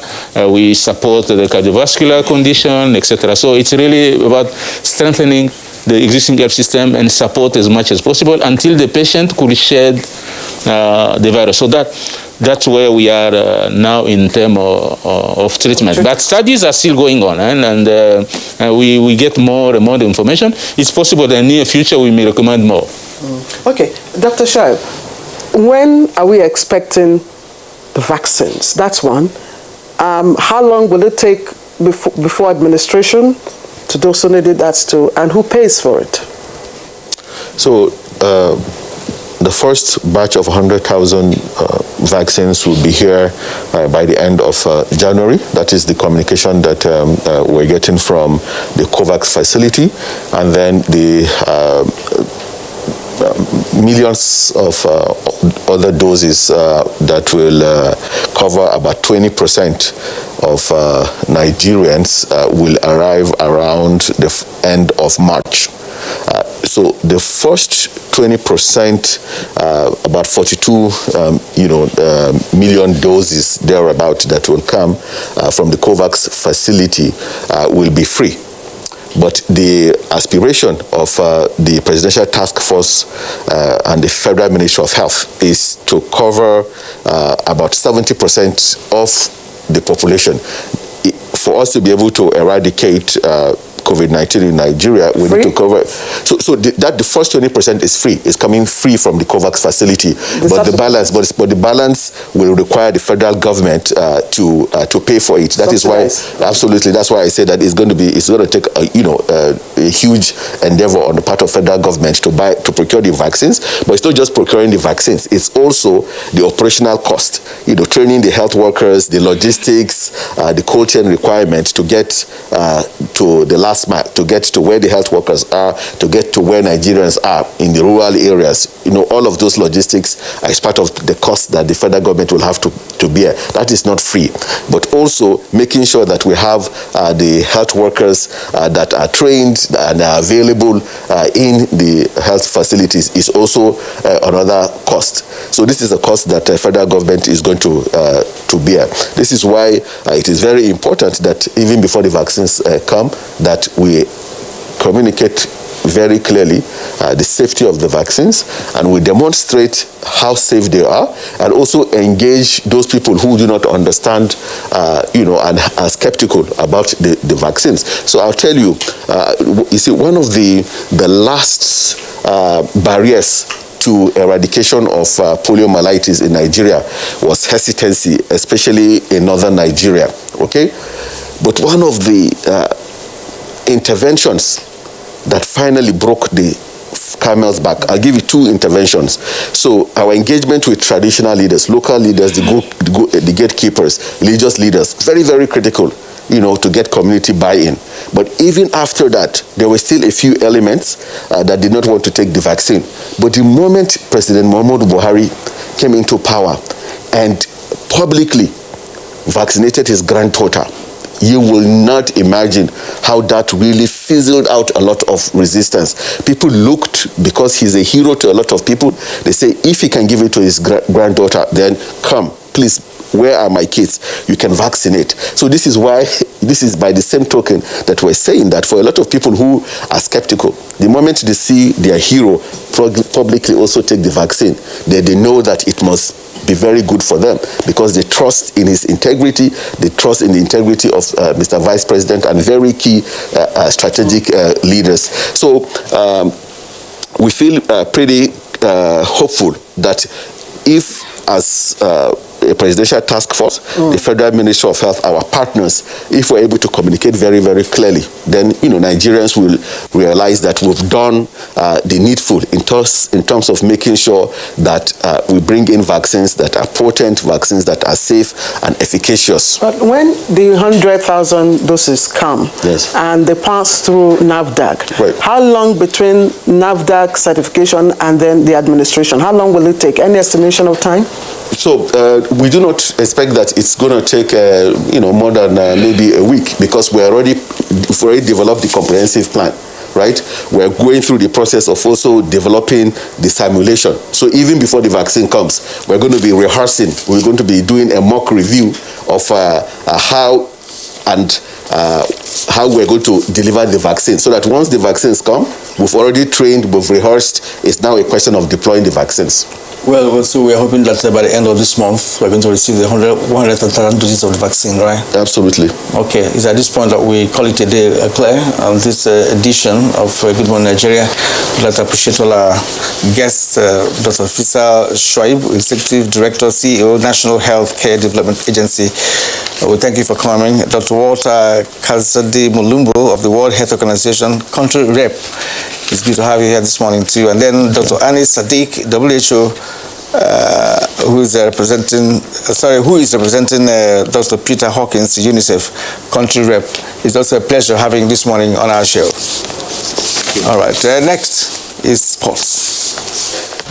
we support the cardiovascular condition, etc. So it's really about strengthening the existing health system and support as much as possible until the patient could shed the virus. So that's where we are now in terms of treatment. But studies are still going on, and we get more and more information. It's possible that in the near future we may recommend more. Okay, Dr. Shaib, when are we expecting the vaccines? That's one. How long will it take before administration to those who need it? That's two. And who pays for it? So the first batch of 100,000 vaccines will be here by the end of January. That is the communication that we're getting from the COVAX facility. And then the millions of other doses that will cover about 20% of Nigerians will arrive around the end of March. So the first 20%, about 42 million doses thereabout that will come from the COVAX facility will be free. But the aspiration of the Presidential Task Force and the Federal Ministry of Health is to cover about 70% of the population. For us to be able to eradicate COVID-19 in Nigeria, we need to cover. So the first 20% is free. It's coming free from the COVAX facility. But the balance will require the federal government to pay for it. That is why, absolutely, that's why I say that it's going to take a huge endeavor on the part of federal government to procure the vaccines. But it's not just procuring the vaccines. It's also the operational cost. Training the health workers, the logistics, the cold chain requirements to get to the last mile, to get to where the health workers are, to get to where Nigerians are in the rural areas. All of those logistics is part of the cost that the federal government will have to bear. That is not free. But also making sure that we have the health workers that are trained and are available in the health facilities is also another cost. So this is a cost that the federal government is going to bear. This is why it is very important that even before the vaccines come, that we communicate very clearly the safety of the vaccines, and we demonstrate how safe they are, and also engage those people who do not understand, and are skeptical about the vaccines. So I'll tell you, you see, one of the last barriers to eradication of poliomyelitis in Nigeria was hesitancy, especially in northern Nigeria, okay? But one of the interventions that finally broke the camel's back, I'll give you two interventions. So our engagement with traditional leaders, local leaders, the gatekeepers, religious leaders, very, very critical, to get community buy-in. But even after that, there were still a few elements that did not want to take the vaccine. But the moment President Muhammadu Buhari came into power and publicly vaccinated his granddaughter, you will not imagine how that really fizzled out a lot of resistance. People looked, because he's a hero to a lot of people, they say, if he can give it to his granddaughter, then come, please, where are my kids? You can vaccinate. So this is why, this is by the same token that we're saying that for a lot of people who are skeptical, the moment they see their hero publicly also take the vaccine, they know that it must be very good for them, because they trust in his integrity, they trust in the integrity of Mr. Vice President and very key strategic leaders. So we feel pretty hopeful that if, as a presidential task force, the Federal Ministry of Health, our partners, if we're able to communicate very, very clearly, then Nigerians will realize that we've done the needful in terms of making sure that we bring in vaccines that are potent, vaccines that are safe and efficacious. But when the 100,000 doses come and they pass through NAFDAC, how long between NAFDAC certification and then the administration? How long will it take? Any estimation of time? So we do not expect that it's going to take more than maybe a week, because we've already developed the comprehensive plan. Right? We're going through the process of also developing the simulation. So even before the vaccine comes, we're going to be rehearsing. We're going to be doing a mock review of how we're going to deliver the vaccine, so that once the vaccines come, we've already trained, we've rehearsed. It's now a question of deploying the vaccines. Well, so we're hoping that by the end of this month, we're going to receive the 100,000 doses of the vaccine, right? Absolutely. Okay, it's at this point that we call it a day, Claire, on this edition of Good Morning Nigeria. I'd like to appreciate all our guests, Dr. Fisa Shoaib, Executive Director, CEO, National Healthcare Development Agency. We thank you for coming. Dr. Walter Kazadi Mulumbo of the World Health Organization, Country Rep. It's good to have you here this morning too. And then Dr. Anis Sadiq, WHO, who is representing Dr. Peter Hawkins, UNICEF, Country Rep. It's also a pleasure having you this morning on our show. All right, next is sports.